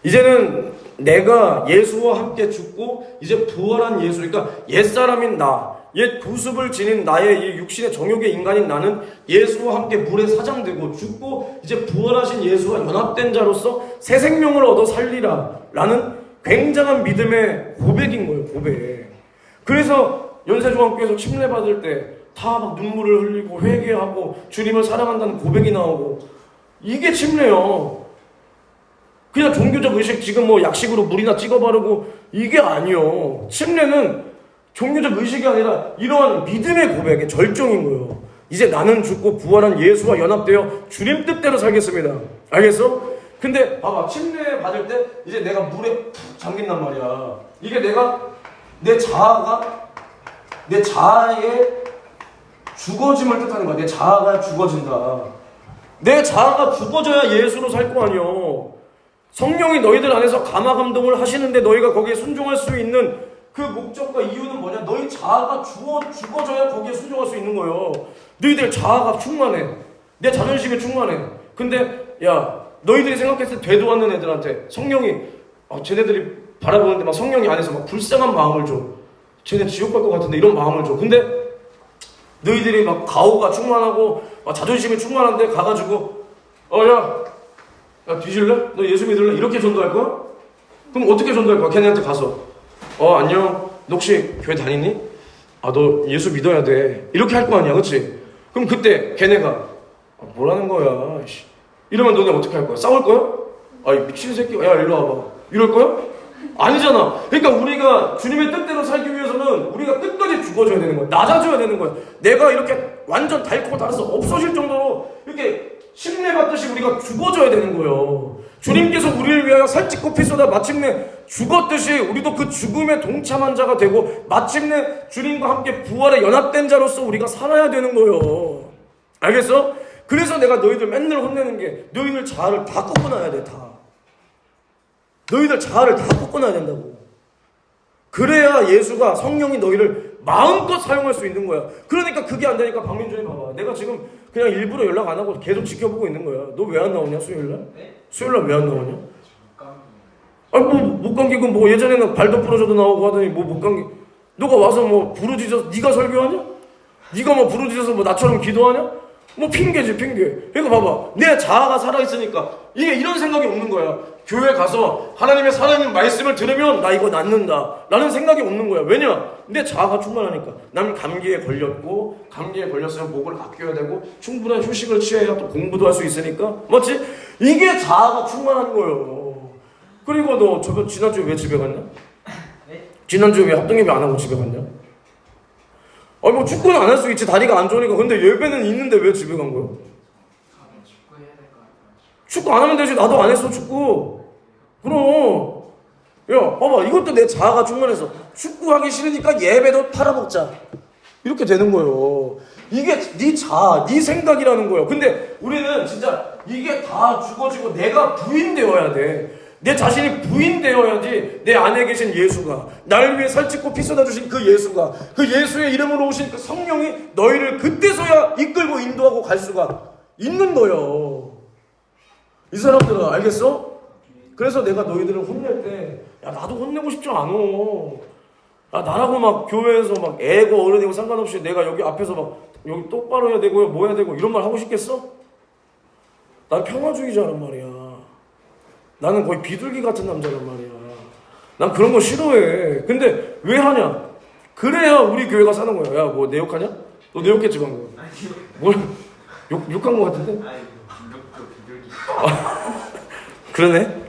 이제는 내가 예수와 함께 죽고 이제 부활한 예수, 그러니까 옛사람인 나, 옛 구습을 지닌 나의 이 육신의 정욕의 인간인 나는 예수와 함께 물에 사장되고 죽고 이제 부활하신 예수와 연합된 자로서 새 생명을 얻어 살리라 라는 굉장한 믿음의 고백인 거예요. 고백. 그래서 연세종합교회에서 침례 받을 때 다 막 눈물을 흘리고 회개하고 주님을 사랑한다는 고백이 나오고 이게 침례요. 그냥 종교적 의식 지금 뭐 약식으로 물이나 찍어 바르고 이게 아니요. 침례는 종교적 의식이 아니라 이러한 믿음의 고백의 절정인 거예요. 이제 나는 죽고 부활한 예수와 연합되어 주님 뜻대로 살겠습니다. 알겠어? 근데 봐봐, 침례 받을 때 이제 내가 물에 푹 잠긴단 말이야. 이게 내 자아의 죽어짐을 뜻하는 거야. 내 자아가 죽어진다. 내 자아가 죽어져야 예수로 살 거 아니요. 성령이 너희들 안에서 감화감동을 하시는데 너희가 거기에 순종할 수 있는 그 목적과 이유는 뭐냐? 너희 자아가 죽어져야 거기에 순종할 수 있는 거예요. 너희들 자아가 충만해. 내 자존심이 충만해. 근데 야, 너희들이 생각했을 때 되도 않는 애들한테 성령이 쟤네들이 바라보는데 막 성령이 안에서 막 불쌍한 마음을 줘. 쟤네 지옥 갈 것 같은데 이런 마음을 줘. 근데 너희들이 막 가오가 충만하고 막 자존심이 충만한데 가가지고 야 뒤질래? 너 예수 믿을래? 이렇게 전도할 거야? 그럼 어떻게 전도할 거야? 걔네한테 가서 안녕, 너 혹시 교회 다니니? 너 예수 믿어야 돼. 이렇게 할 거 아니야, 그치? 그럼 그때 걔네가 뭐라는 거야, 이러면 너네 어떻게 할 거야? 싸울 거야? 이 미친 새끼, 야 일로 와봐, 이럴 거야? 아니잖아. 그러니까 우리가 주님의 뜻대로 살기 위해서는 우리가 끝까지 죽어줘야 되는 거야. 낮아져야 되는 거야. 내가 이렇게 완전 닳고 닳아서 없어질 정도로 이렇게 심례받듯이 우리가 죽어줘야 되는 거예요. 주님께서 우리를 위하여 살찌고 피 쏟아 마침내 죽었듯이 우리도 그 죽음에 동참한 자가 되고 마침내 주님과 함께 부활에 연합된 자로서 우리가 살아야 되는 거예요. 알겠어? 그래서 내가 너희들 맨날 혼내는 게 너희들 자아를 다 꺾어놔야 돼. 다. 너희들 자아를 다 꺾어놔야 된다고. 그래야 예수가, 성령이 너희를 마음껏 사용할 수 있는 거야. 그러니까 그게 안 되니까 박민준이 봐봐. 내가 지금 그냥 일부러 연락 안 하고 계속 지켜보고 있는 거야. 너 왜 안 나오냐, 수요일날? 수요일날 왜 안 나오냐? 못 감기고 뭐 예전에는 발도 부러져도 나오고 하더니 뭐 못 감기. 너가 와서 뭐 부르짖어서 네가 설교하냐? 네가 뭐 부르짖어서 뭐 나처럼 기도하냐? 뭐 핑계지, 핑계. 그러니까 봐봐. 내 자아가 살아있으니까 이게 이런 생각이 없는 거야. 교회 가서 하나님의 살아있는 말씀을 들으면 나 이거 낫는다 라는 생각이 없는 거야. 왜냐? 내 자아가 충만하니까. 난 감기에 걸렸고, 감기에 걸렸으면 목을 아껴야 되고 충분한 휴식을 취해야 또 공부도 할 수 있으니까. 맞지? 이게 자아가 충만한 거예요. 그리고 너 지난주에 왜 집에 갔냐? 지난주에 왜 합동예배 안 하고 집에 갔냐? 뭐 축구는 안 할 수 있지, 다리가 안 좋으니까. 근데 예배는 있는데 왜 집에 간 거야? 축구 안 하면 되지. 나도 안 했어, 축구. 그럼 야 봐봐, 이것도 내 자아가 충만해서 축구하기 싫으니까 예배도 팔아먹자 이렇게 되는 거예요. 이게 네 자아, 네 생각이라는 거예요. 근데 우리는 진짜 이게 다 죽어지고 내가 부인되어야 돼. 내 자신이 부인되어야지 내 안에 계신 예수가, 나를 위해 살찌고 피 쏟아주신 그 예수가, 그 예수의 이름으로 오신 그 성령이 너희를 그때서야 이끌고 인도하고 갈 수가 있는 거예요. 이 사람들은 알겠어? 그래서 내가 너희들을 혼낼 때 나도 혼내고 싶지 않아. 나라고 막 교회에서 막 애고 어른이고 상관없이 내가 여기 앞에서 막 여기 똑바로 해야 되고 뭐 해야 되고 이런 말 하고 싶겠어? 난 평화주의자란 말이야. 나는 거의 비둘기 같은 남자란 말이야. 난 그런 거 싫어해. 근데 왜 하냐? 그래야 우리 교회가 사는 거야. 야, 뭐 내 욕하냐? 너 내 욕했지 방금. 뭘 욕한 거 같은데? 비둘기. 그러네.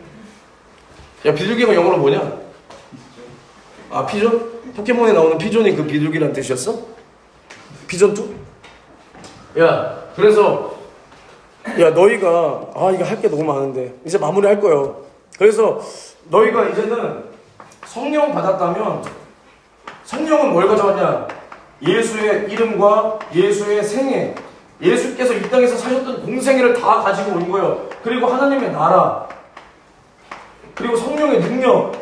야, 비둘기가 영어로 뭐냐? 피존? 포켓몬에 나오는 피존이 그 비둘기란 뜻이었어? 피존2? 야, 그래서 너희가 이거 할 게 너무 많은데 이제 마무리할 거예요. 그래서 너희가 이제는 성령 받았다면 성령은 뭘 가져왔냐? 예수의 이름과 예수의 생애, 예수께서 이 땅에서 사셨던 공생애를 다 가지고 온 거예요. 그리고 하나님의 나라, 그리고 성령의 능력,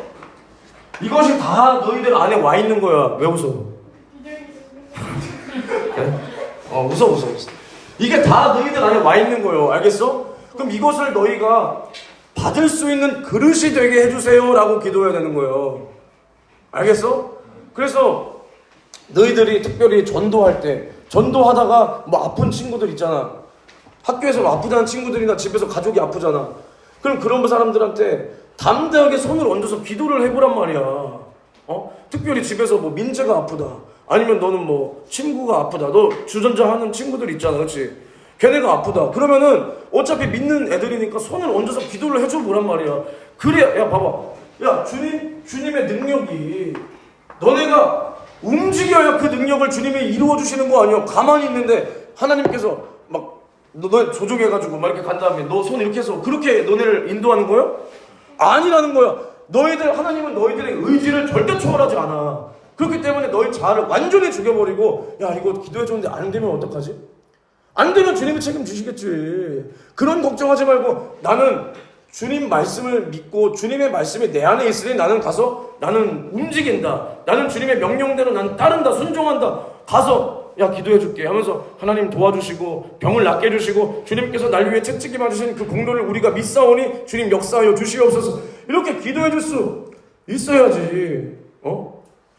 이것이 다 너희들 안에 와 있는 거야. 왜 웃어? 웃어. 이게 다 너희들 안에 와 있는 거예요. 알겠어? 그럼 이것을 너희가 받을 수 있는 그릇이 되게 해주세요 라고 기도해야 되는 거예요. 알겠어? 그래서 너희들이 특별히 전도할 때, 전도하다가 뭐 아픈 친구들 있잖아. 학교에서 아프다는 친구들이나 집에서 가족이 아프잖아. 그럼 그런 사람들한테 담대하게 손을 얹어서 기도를 해보란 말이야. 특별히 집에서 뭐 민재가 아프다, 아니면 너는 뭐 친구가 아프다, 너 주전자 하는 친구들 있잖아, 그렇지? 걔네가 아프다. 그러면은 어차피 믿는 애들이니까 손을 얹어서 기도를 해줘 보란 말이야. 그래, 야 봐봐, 야 주님의 능력이 너네가 움직여야 그 능력을 주님이 이루어 주시는 거 아니야. 가만히 있는데 하나님께서 막 너 조종해가지고 막 이렇게 간 다음에 너 손 이렇게 해서 그렇게 너네를 인도하는 거야? 아니라는 거야. 하나님은 너희들의 의지를 절대 초월하지 않아. 그렇기 때문에 너희 자아를 완전히 죽여버리고, 야 이거 기도해줬는데 안 되면 어떡하지? 안 되면 주님이 책임지시겠지. 그런 걱정하지 말고 나는 주님 말씀을 믿고 주님의 말씀이 내 안에 있으니 나는 가서 나는 움직인다. 나는 주님의 명령대로 나는 따른다. 순종한다. 가서 기도해줄게 하면서 하나님 도와주시고 병을 낫게 해주시고 주님께서 날 위해 채찍이 맞으신 그 공로를 우리가 믿사오니 주님 역사하여 주시옵소서. 이렇게 기도해줄 수 있어야지.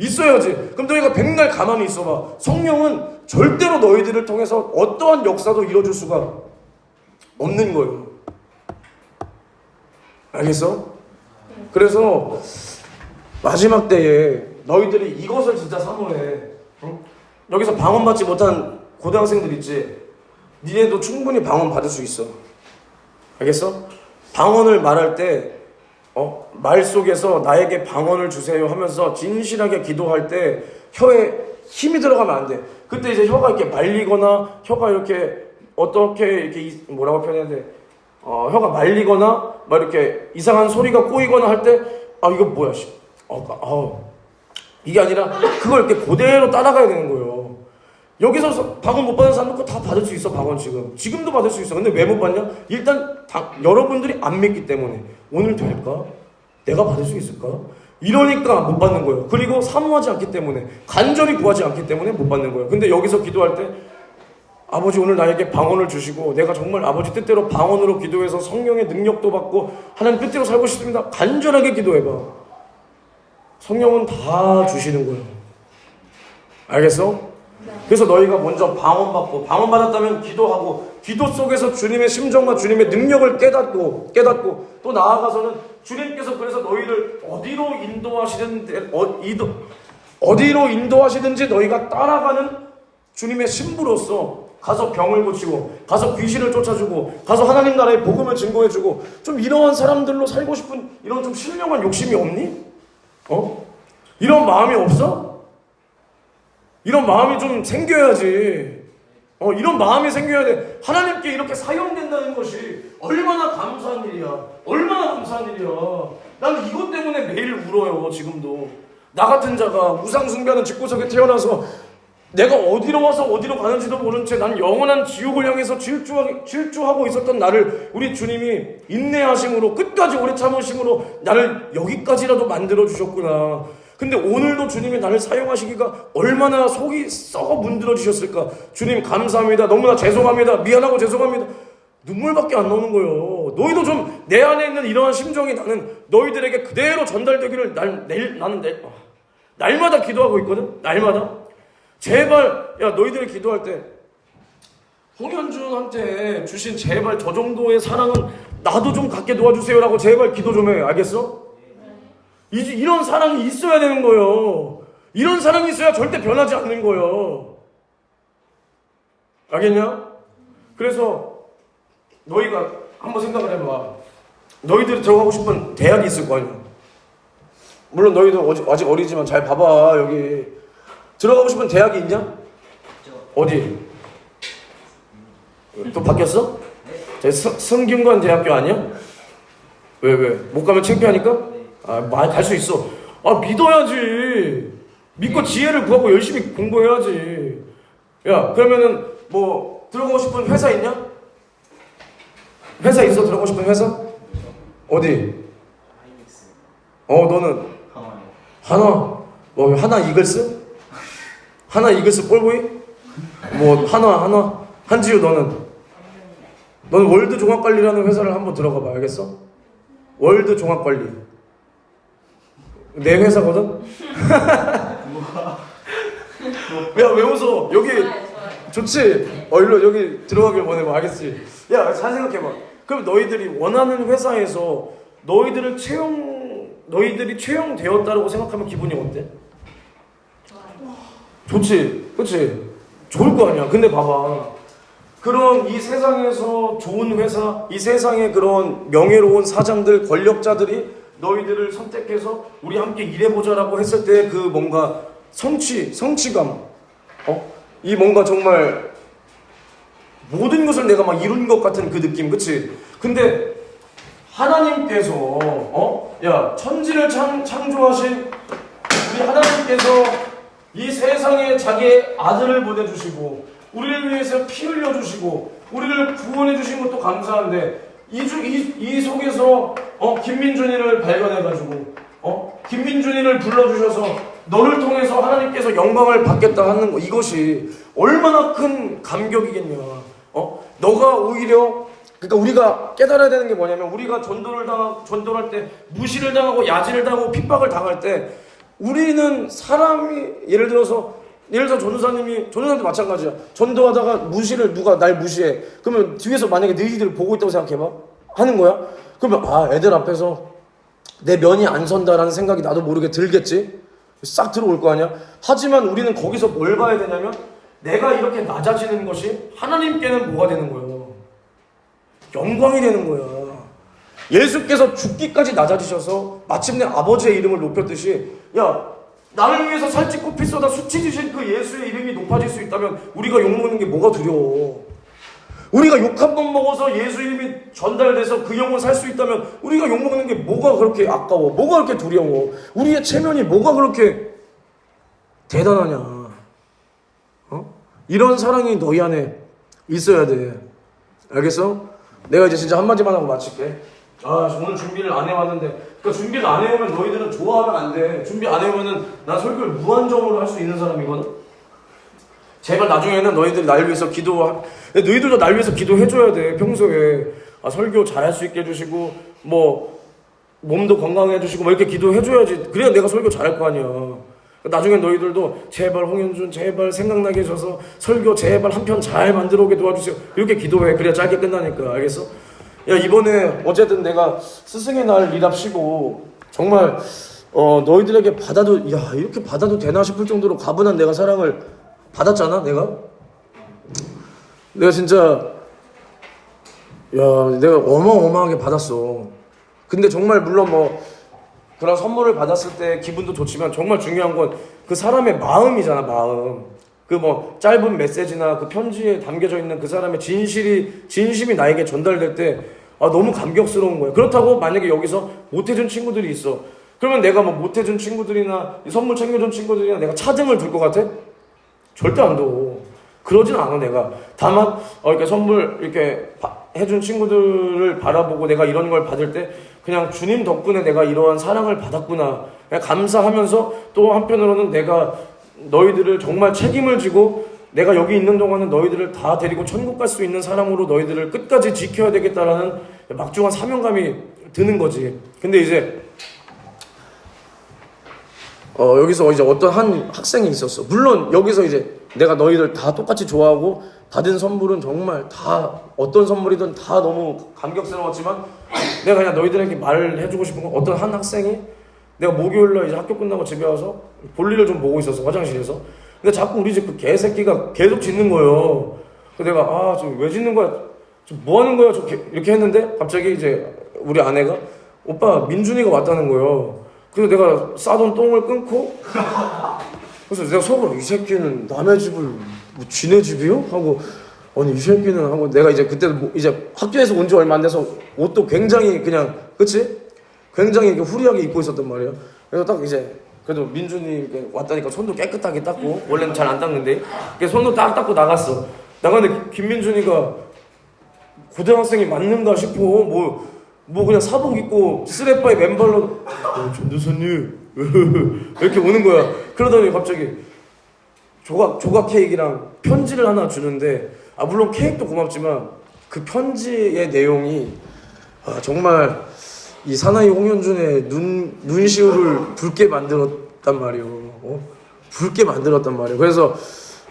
있어야지. 그럼 너희가 백날 가만히 있어봐. 성령은 절대로 너희들을 통해서 어떠한 역사도 이뤄줄 수가 없는 거예요. 알겠어? 그래서 마지막 때에 너희들이 이것을 진짜 사모해. 응? 여기서 방언받지 못한 고등학생들 있지? 니네도 충분히 방언 받을 수 있어. 알겠어? 방언을 말할 때 말 속에서 나에게 방언을 주세요 하면서 진실하게 기도할 때 혀에 힘이 들어가면 안 돼. 그때 이제 혀가 이렇게 말리거나 혀가 이렇게 어떻게 이렇게 뭐라고 표현해야 돼? 혀가 말리거나 막 이렇게 이상한 소리가 꼬이거나 할 때 이거 뭐야 씨. 이게 아니라 그걸 이렇게 그대로 따라가야 되는 거예요. 여기서 방언 못 받은 사람도 다 받을 수 있어. 방언 지금도 받을 수 있어. 근데 왜 못 받냐? 일단 여러분들이 안 믿기 때문에 오늘 될까? 내가 받을 수 있을까? 이러니까 못 받는 거예요. 그리고 사모하지 않기 때문에 간절히 구하지 않기 때문에 못 받는 거예요. 근데 여기서 기도할 때 아버지 오늘 나에게 방언을 주시고 내가 정말 아버지 뜻대로 방언으로 기도해서 성령의 능력도 받고 하나님 뜻대로 살고 싶습니다. 간절하게 기도해봐. 성령은 다 주시는 거예요. 알겠어? 그래서 너희가 먼저 방언 받고 방언 받았다면 기도하고 기도 속에서 주님의 심정과 주님의 능력을 깨닫고 또 나아가서는 주님께서 그래서 너희를 어디로 인도하시든지 너희가 따라가는 주님의 신부로서 가서 병을 고치고 가서 귀신을 쫓아주고 가서 하나님 나라의 복음을 증거해주고 좀 이러한 사람들로 살고 싶은 이런 좀 신령한 욕심이 없니? 이런 마음이 없어? 이런 마음이 좀 생겨야지. 이런 마음이 생겨야 돼. 하나님께 이렇게 사용된다는 것이 얼마나 감사한 일이야. 얼마나 감사한 일이야. 나는 이것 때문에 매일 울어요. 지금도. 나 같은 자가 우상숭배하는 집구석에 태어나서 내가 어디로 와서 어디로 가는지도 모른 채 난 영원한 지옥을 향해서 질주하고 있었던 나를 우리 주님이 인내하심으로 끝까지 오래 참으심으로 나를 여기까지라도 만들어주셨구나. 근데 오늘도 주님이 나를 사용하시기가 얼마나 속이 썩어 문드러지셨을까. 주님 감사합니다. 너무나 죄송합니다. 미안하고 죄송합니다. 눈물밖에 안 나오는 거예요. 너희도 좀 내 안에 있는 이러한 심정이 나는 너희들에게 그대로 전달되기를 나는 날마다 기도하고 있거든. 날마다. 제발 너희들이 기도할 때 홍현준한테 주신 제발 저 정도의 사랑은 나도 좀 갖게 도와주세요라고 제발 기도 좀 해. 알겠어? 이런 사랑이 있어야 되는 거예요. 이런 사랑이 있어야 절대 변하지 않는 거예요. 알겠냐? 그래서 너희가 한번 생각을 해봐. 너희들이 들어가고 싶은 대학이 있을 거 아니야. 물론 너희도 아직 어리지만 잘 봐봐. 여기 들어가고 싶은 대학이 있냐? 어디? 또 바뀌었어? 성균관 대학교 아니야? 왜? 못 가면 창피하니까? 갈 수 있어. 믿어야지. 믿고 지혜를 구하고 열심히 공부해야지. 야, 그러면은 뭐 들어가고 싶은 회사 있냐? 회사 있어? 들어가고 싶은 회사? 어디? 너는? 하나? 뭐 하나 이글스? 하나 이글스 볼보이? 뭐 하나? 한지우 너는 월드 종합관리라는 회사를 한번 들어가 봐. 알겠어? 월드 종합관리. 내 회사거든? 야, 왜 웃어? 여기 좋지? 일로 여기 들어가길 원해봐. 알겠지? 야, 잘 생각해봐. 그럼 너희들이 원하는 회사에서 너희들이 채용되었다고 생각하면 기분이 어때? 좋지? 그치? 좋을 거 아니야. 근데 봐봐. 그런 이 세상에서 좋은 회사, 이 세상에 그런 명예로운 사장들, 권력자들이 너희들을 선택해서 우리 함께 일해보자라고 했을 때 그 뭔가 성취감, 이 뭔가 정말 모든 것을 내가 막 이룬 것 같은 그 느낌, 그치? 근데 하나님께서 천지를 창조하신 우리 하나님께서 이 세상에 자기의 아들을 보내주시고 우리를 위해서 피 흘려주시고 우리를 구원해주신 것도 감사한데 이 속에서 김민준이를 발견해가지고 김민준이를 불러주셔서 너를 통해서 하나님께서 영광을 받겠다 하는 거, 이것이 얼마나 큰 감격이겠냐. 너가 오히려, 그러니까 우리가 깨달아야 되는 게 뭐냐면, 우리가 전도할 때 무시를 당하고 야진을 당하고 핍박을 당할 때 우리는 사람이 예를 들어서 전도사님도 마찬가지야. 전도하다가 누가 날 무시해. 그러면 뒤에서 만약에 너희들을 보고 있다고 생각해봐. 하는 거야? 그러면 애들 앞에서 내 면이 안 선다라는 생각이 나도 모르게 들겠지. 싹 들어올 거 아니야. 하지만 우리는 거기서 뭘 봐야 되냐면 내가 이렇게 낮아지는 것이 하나님께는 뭐가 되는 거예요? 영광이 되는 거야. 예수께서 죽기까지 낮아지셔서 마침내 아버지의 이름을 높였듯이, 야, 나를 위해서 살찌고 피 쏟아 수치 주신 그 예수의 이름이 높아질 수 있다면 우리가 욕먹는 게 뭐가 두려워? 우리가 욕 한 번 먹어서 예수 이름이 전달돼서 그 영혼 살 수 있다면 우리가 욕먹는 게 뭐가 그렇게 아까워? 뭐가 그렇게 두려워? 우리의 체면이 뭐가 그렇게 대단하냐? 이런 사랑이 너희 안에 있어야 돼. 알겠어? 내가 이제 진짜 한마디만 하고 마칠게. 오늘 준비를 안 해왔는데, 그러니까 준비를 안 해오면 너희들은 좋아하면 안 돼. 준비 안 해오면은 난 설교를 무한정으로 할 수 있는 사람이거든. 제발 나중에는 너희들이 날 위해서 너희들도 날 위해서 기도해줘야 돼. 평소에 설교 잘할 수 있게 해주시고 뭐 몸도 건강해 해주시고 뭐 이렇게 기도해줘야지. 그래야 내가 설교 잘할 거 아니야. 나중에 너희들도 제발 홍현준 제발 생각나게 해줘서 설교 제발 한 편 잘 만들어 오게 도와주세요. 이렇게 기도해. 그래야 짧게 끝나니까. 알겠어? 야, 이번에 어쨌든 내가 스승의 날 일합시고 정말 너희들에게 받아도, 야, 이렇게 받아도 되나 싶을 정도로 가분한 내가 사랑을 받았잖아. 내가 진짜, 야, 내가 어마어마하게 받았어. 근데 정말 물론 뭐 그런 선물을 받았을 때 기분도 좋지만 정말 중요한 건 그 사람의 마음이잖아. 마음. 그 뭐 짧은 메시지나 그 편지에 담겨져 있는 그 사람의 진심이 나에게 전달될 때 너무 감격스러운 거야. 그렇다고 만약에 여기서 못해준 친구들이 있어. 그러면 내가 뭐 못해준 친구들이나 선물 챙겨준 친구들이나 내가 차등을 둘 것 같아? 절대 안 둬. 그러진 않아. 내가 다만 이렇게 선물 이렇게 해준 친구들을 바라보고 내가 이런 걸 받을 때 그냥 주님 덕분에 내가 이러한 사랑을 받았구나, 그냥 감사하면서 또 한편으로는 내가 너희들을 정말 책임을 지고 내가 여기 있는 동안은 너희들을 다 데리고 천국 갈 수 있는 사람으로 너희들을 끝까지 지켜야 되겠다라는 막중한 사명감이 드는 거지. 근데 이제 여기서 이제 어떤 한 학생이 있었어. 물론 여기서 이제 내가 너희들 다 똑같이 좋아하고 받은 선물은 정말 다 어떤 선물이든 다 너무 감격스러웠지만 내가 그냥 너희들에게 말을 해주고 싶은 건, 어떤 한 학생이 내가 목요일날 이제 학교 끝나고 집에 와서 볼일을 좀 보고 있었어, 화장실에서. 근데 자꾸 우리 집 그 개새끼가 계속 짖는 거예요. 그래서 내가 저 왜 짖는 거야? 뭐 하는 거야? 이렇게 했는데 갑자기 이제 우리 아내가 오빠 민준이가 왔다는 거예요. 그래서 내가 싸던 똥을 끊고 그래서 내가 속으로 이 새끼는 남의 집을 뭐 지네 집이요? 하고 아니 이 새끼는 하고 내가 이제 그때 이제 학교에서 온 지 얼마 안 돼서 옷도 굉장히 그냥 그치? 굉장히 이렇게 후리하게 입고 있었단 말이야. 그래서 딱 이제 그래도 민준이 왔다니까 손도 깨끗하게 닦고, 원래는 잘 안 닦는데 그래서 손도 딱 닦고 나갔어. 나갔는데 김민준이가 고등학생이 맞는가 싶어. 뭐 그냥 사복 입고 쓰레빠에 맨발로 전도사님 이렇게 오는 거야. 그러더니 갑자기 조각 케이크랑 편지를 하나 주는데, 물론 케이크도 고맙지만 그 편지의 내용이 정말 이 사나이 홍현준의 눈시울을 붉게 만들었단 말이에요. 붉게 만들었단 말이에요. 그래서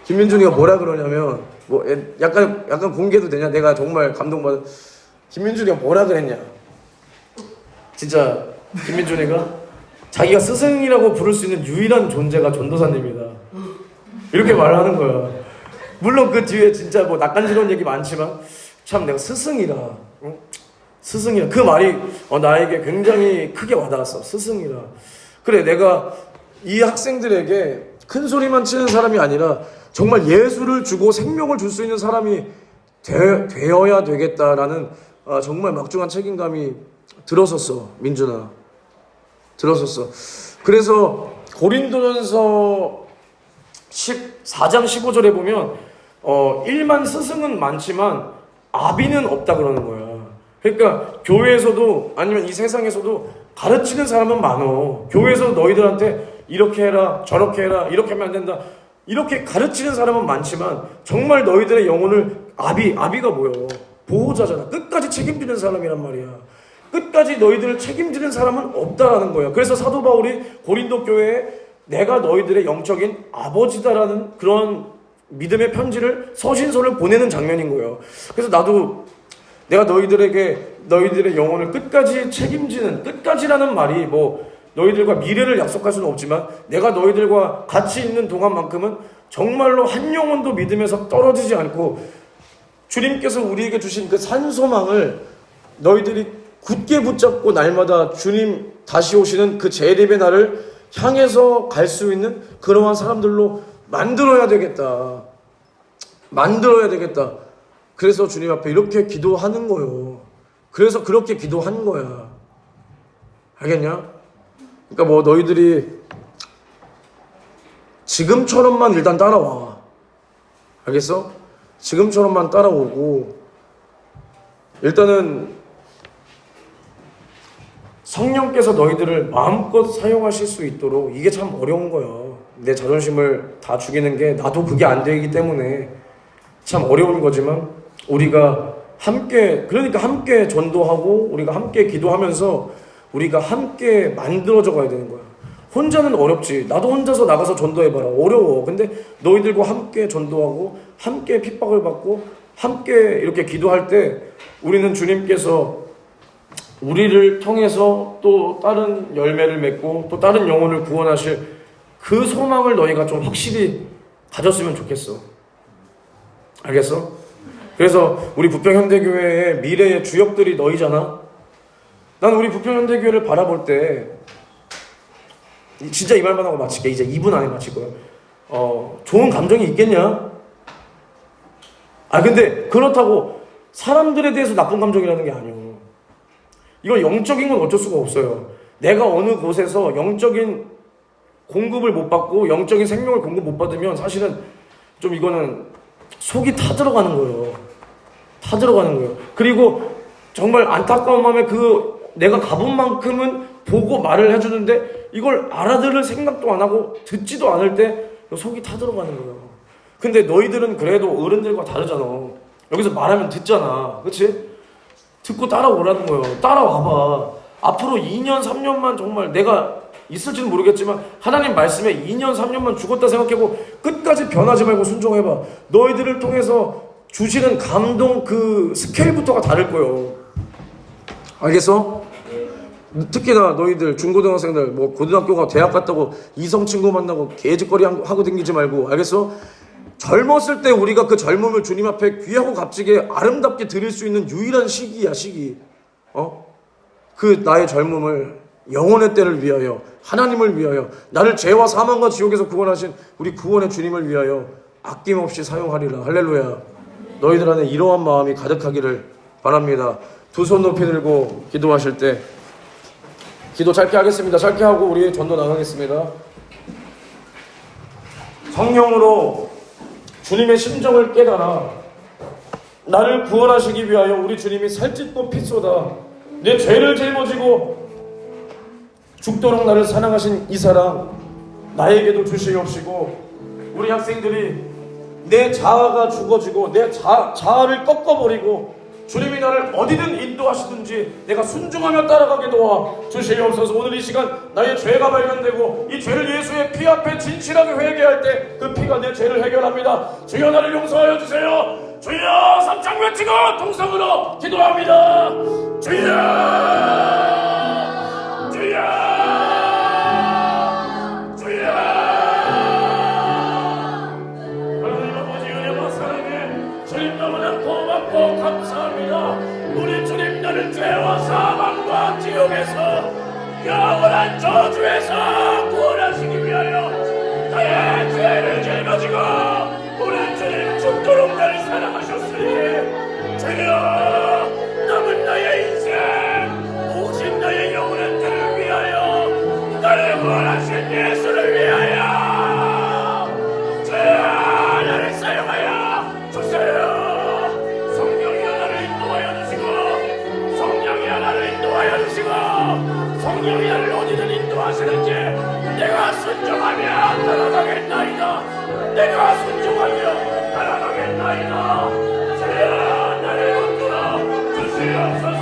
김민준이가 뭐라 그러냐면, 뭐 약간 공개도 되냐? 내가 정말 감동받은, 김민준이가 뭐라 그랬냐? 진짜 김민준이가 자기가 스승이라고 부를 수 있는 유일한 존재가 전도사님이다, 이렇게 말하는 거야. 물론 그 뒤에 진짜 뭐 낯간지러운 얘기 많지만 참 내가 스승이라, 스승이라 그 말이 나에게 굉장히 크게 와닿았어. 스승이라. 그래, 내가 이 학생들에게 큰 소리만 치는 사람이 아니라 정말 예수를 주고 생명을 줄 수 있는 사람이 되어야 되겠다라는 정말 막중한 책임감이 들었었어. 민준아, 들었었어. 그래서 고린도전서 14장 15절에 보면 1만 스승은 많지만 아비는 없다 그러는 거야. 그러니까 교회에서도 아니면 이 세상에서도 가르치는 사람은 많어. 교회에서도 너희들한테 이렇게 해라, 저렇게 해라, 이렇게 하면 안 된다, 이렇게 가르치는 사람은 많지만 정말 너희들의 영혼을 아비가 뭐예요? 보호자잖아. 끝까지 책임지는 사람이란 말이야. 끝까지 너희들을 책임지는 사람은 없다라는 거예요. 그래서 사도 바울이 고린도 교회에 내가 너희들의 영적인 아버지다라는 그런 믿음의 편지를, 서신서를 보내는 장면인 거예요. 그래서 나도 내가 너희들의 영혼을 끝까지 책임지는, 끝까지라는 말이 뭐 너희들과 미래를 약속할 수는 없지만 내가 너희들과 같이 있는 동안만큼은 정말로 한 영혼도 믿음에서 떨어지지 않고 주님께서 우리에게 주신 그 산소망을 너희들이 굳게 붙잡고 날마다 주님 다시 오시는 그 재림의 날을 향해서 갈 수 있는 그러한 사람들로 만들어야 되겠다. 그래서 주님 앞에 이렇게 기도하는 거요. 그래서 그렇게 기도하는 거야. 알겠냐? 그러니까 뭐 너희들이 지금처럼만 일단 따라와. 알겠어? 지금처럼만 따라오고 일단은 성령께서 너희들을 마음껏 사용하실 수 있도록 이게 참 어려운 거야. 내 자존심을 다 죽이는 게 나도 그게 안 되기 때문에 참 어려운 거지만 우리가 함께 전도하고 우리가 함께 기도하면서 우리가 함께 만들어져 가야 되는 거야. 혼자는 어렵지. 나도 혼자서 나가서 전도해봐라. 어려워. 근데 너희들과 함께 전도하고 함께 핍박을 받고 함께 이렇게 기도할 때 우리는 주님께서 우리를 통해서 또 다른 열매를 맺고 또 다른 영혼을 구원하실 그 소망을 너희가 좀 확실히 가졌으면 좋겠어. 알겠어? 그래서 우리 부평현대교회의 미래의 주역들이 너희잖아. 난 우리 부평현대교회를 바라볼 때 진짜 이 말만 하고 마칠게. 이제 2분 안에 마칠 거야. 좋은 감정이 있겠냐? 근데 그렇다고 사람들에 대해서 나쁜 감정이라는 게 아니에요. 이건 영적인 건 어쩔 수가 없어요. 내가 어느 곳에서 영적인 공급을 못 받고 영적인 생명을 공급 못 받으면 사실은 좀 이거는 속이 타들어가는 거예요. 그리고 정말 안타까운 마음에 내가 가본 만큼은 보고 말을 해주는데 이걸 알아들을 생각도 안 하고 듣지도 않을 때 속이 타들어가는 거예요. 근데 너희들은 그래도 어른들과 다르잖아. 여기서 말하면 듣잖아. 그치? 듣고 따라오라는 거예요. 따라와봐. 앞으로 2년, 3년만 정말 내가 있을지는 모르겠지만 하나님 말씀에 2년, 3년만 죽었다 생각하고 끝까지 변하지 말고 순종해봐. 너희들을 통해서 주시는 감동 그 스케일부터가 다를 거예요. 알겠어? 특히나 너희들 중고등학생들 뭐 고등학교가 대학 갔다고 이성 친구 만나고 개짓거리 하고 다니지 말고. 알겠어? 젊었을 때 우리가 그 젊음을 주님 앞에 귀하고 값지게 아름답게 드릴 수 있는 유일한 시기야. 그 나의 젊음을 영혼의 때를 위하여, 하나님을 위하여, 나를 죄와 사망과 지옥에서 구원하신 우리 구원의 주님을 위하여 아낌없이 사용하리라. 할렐루야. 너희들 안에 이러한 마음이 가득하기를 바랍니다. 두 손 높이 들고 기도하실 때 기도 짧게 하겠습니다. 짧게 하고 우리 전도 나가겠습니다. 성령으로 주님의 심정을 깨달아 나를 구원하시기 위하여 우리 주님이 살찢고 피쏟아 내 죄를 짊어지고 죽도록 나를 사랑하신 이 사랑 나에게도 주시옵시고 우리 학생들이 내 자아가 죽어지고 내 자아를 꺾어버리고 주님이 나를 어디든 인도하시든지 내가 순종하며 따라가게 도와 주시옵소서. 오늘 이 시간 나의 죄가 발견되고 이 죄를 예수의 피 앞에 진실하게 회개할 때 그 피가 내 죄를 해결합니다. 주여 나를 용서하여 주세요. 주여 삼창 외치고 동성으로 기도합니다. 주여 주여 주여. 하나님 아버지 은혜와 사랑에 주님 너무나 고맙고 감사합니다. 우리 주님 나를 죄와 사망과 지옥에서 영원한 저주에서 구원하시기 위하여 나의 죄를 짊어지고 우리 주님 죽도록 나를 사랑하셨으니 주여 남은 나의 인생 오직 나의 영원한 때를 위하여 나를 구원하신 예수를 위하여 주여 나를 사용하여 주세요. 성령이여 나를 인도하여 주시고 성령이여 나를 인도하여 주시고 성령이 나를 어디든 인도하시는지 내가 순종하며 따라가겠나이다. 내가 순종하며 따라가겠나이다. 주여 나를 붙들어 주시옵소서.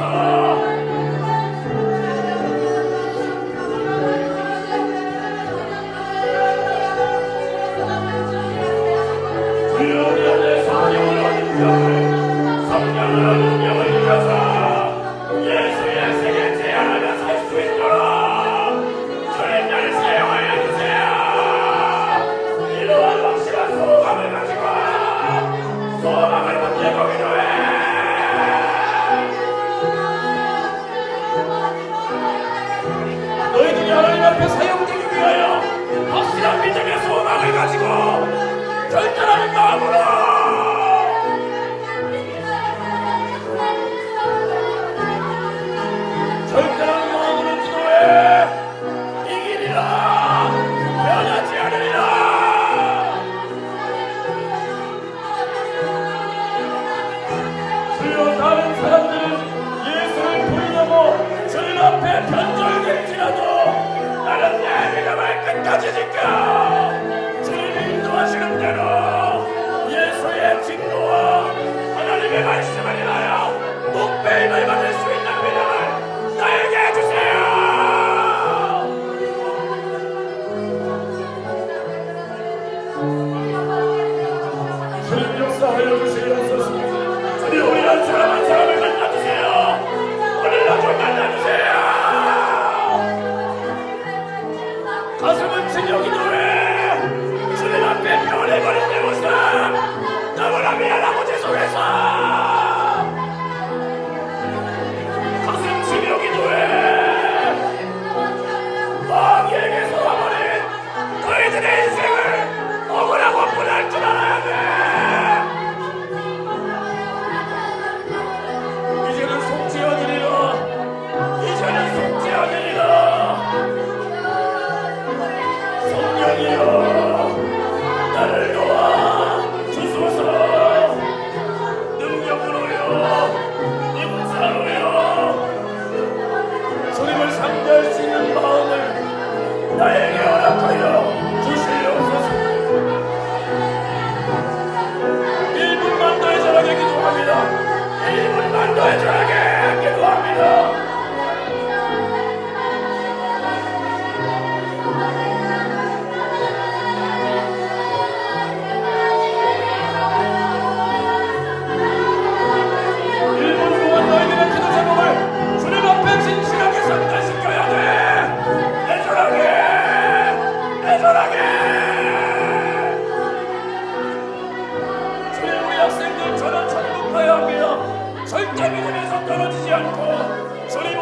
주여 내 성령을 얻은 자를 성령을 얻은 영을 주여 다른 사람들은 예수를 부르려고 주님 앞에 변절될지라도 나는 내 믿음을 끝까지 지켜 주님이 인도하시는 대로 예수의 진노와 하나님의 말씀을 인하여 목배임을 받을 수 있는 믿음을 나에게 해주세요. 주님 역사하여 주시옵소서. 주님 우리 한 사람 한 사람을 만나주세요. 오늘도 좀 만나주세요. 가슴은 진여 기도해. 주님 앞에 변해버린 내 모습 너무나 미안하고 죄송해서 가슴 진여 기도해. 마귀에게서 와버린 너희들의 인생을 억울하고 분할 줄 알아야 돼. 이제는 속죄하느니라. 이제는 속죄하느니라. 성령이여 나를 도와 주소서. 능력으로요 은사로요 주님을 상대할 수 있는 마음을 나에게 허락하여 주시옵소서. 1분만 더 해절하게 기도합니다. 1분만 더 해절하게 기도합니다. 절대 믿음에서 떨어지지 않고 주님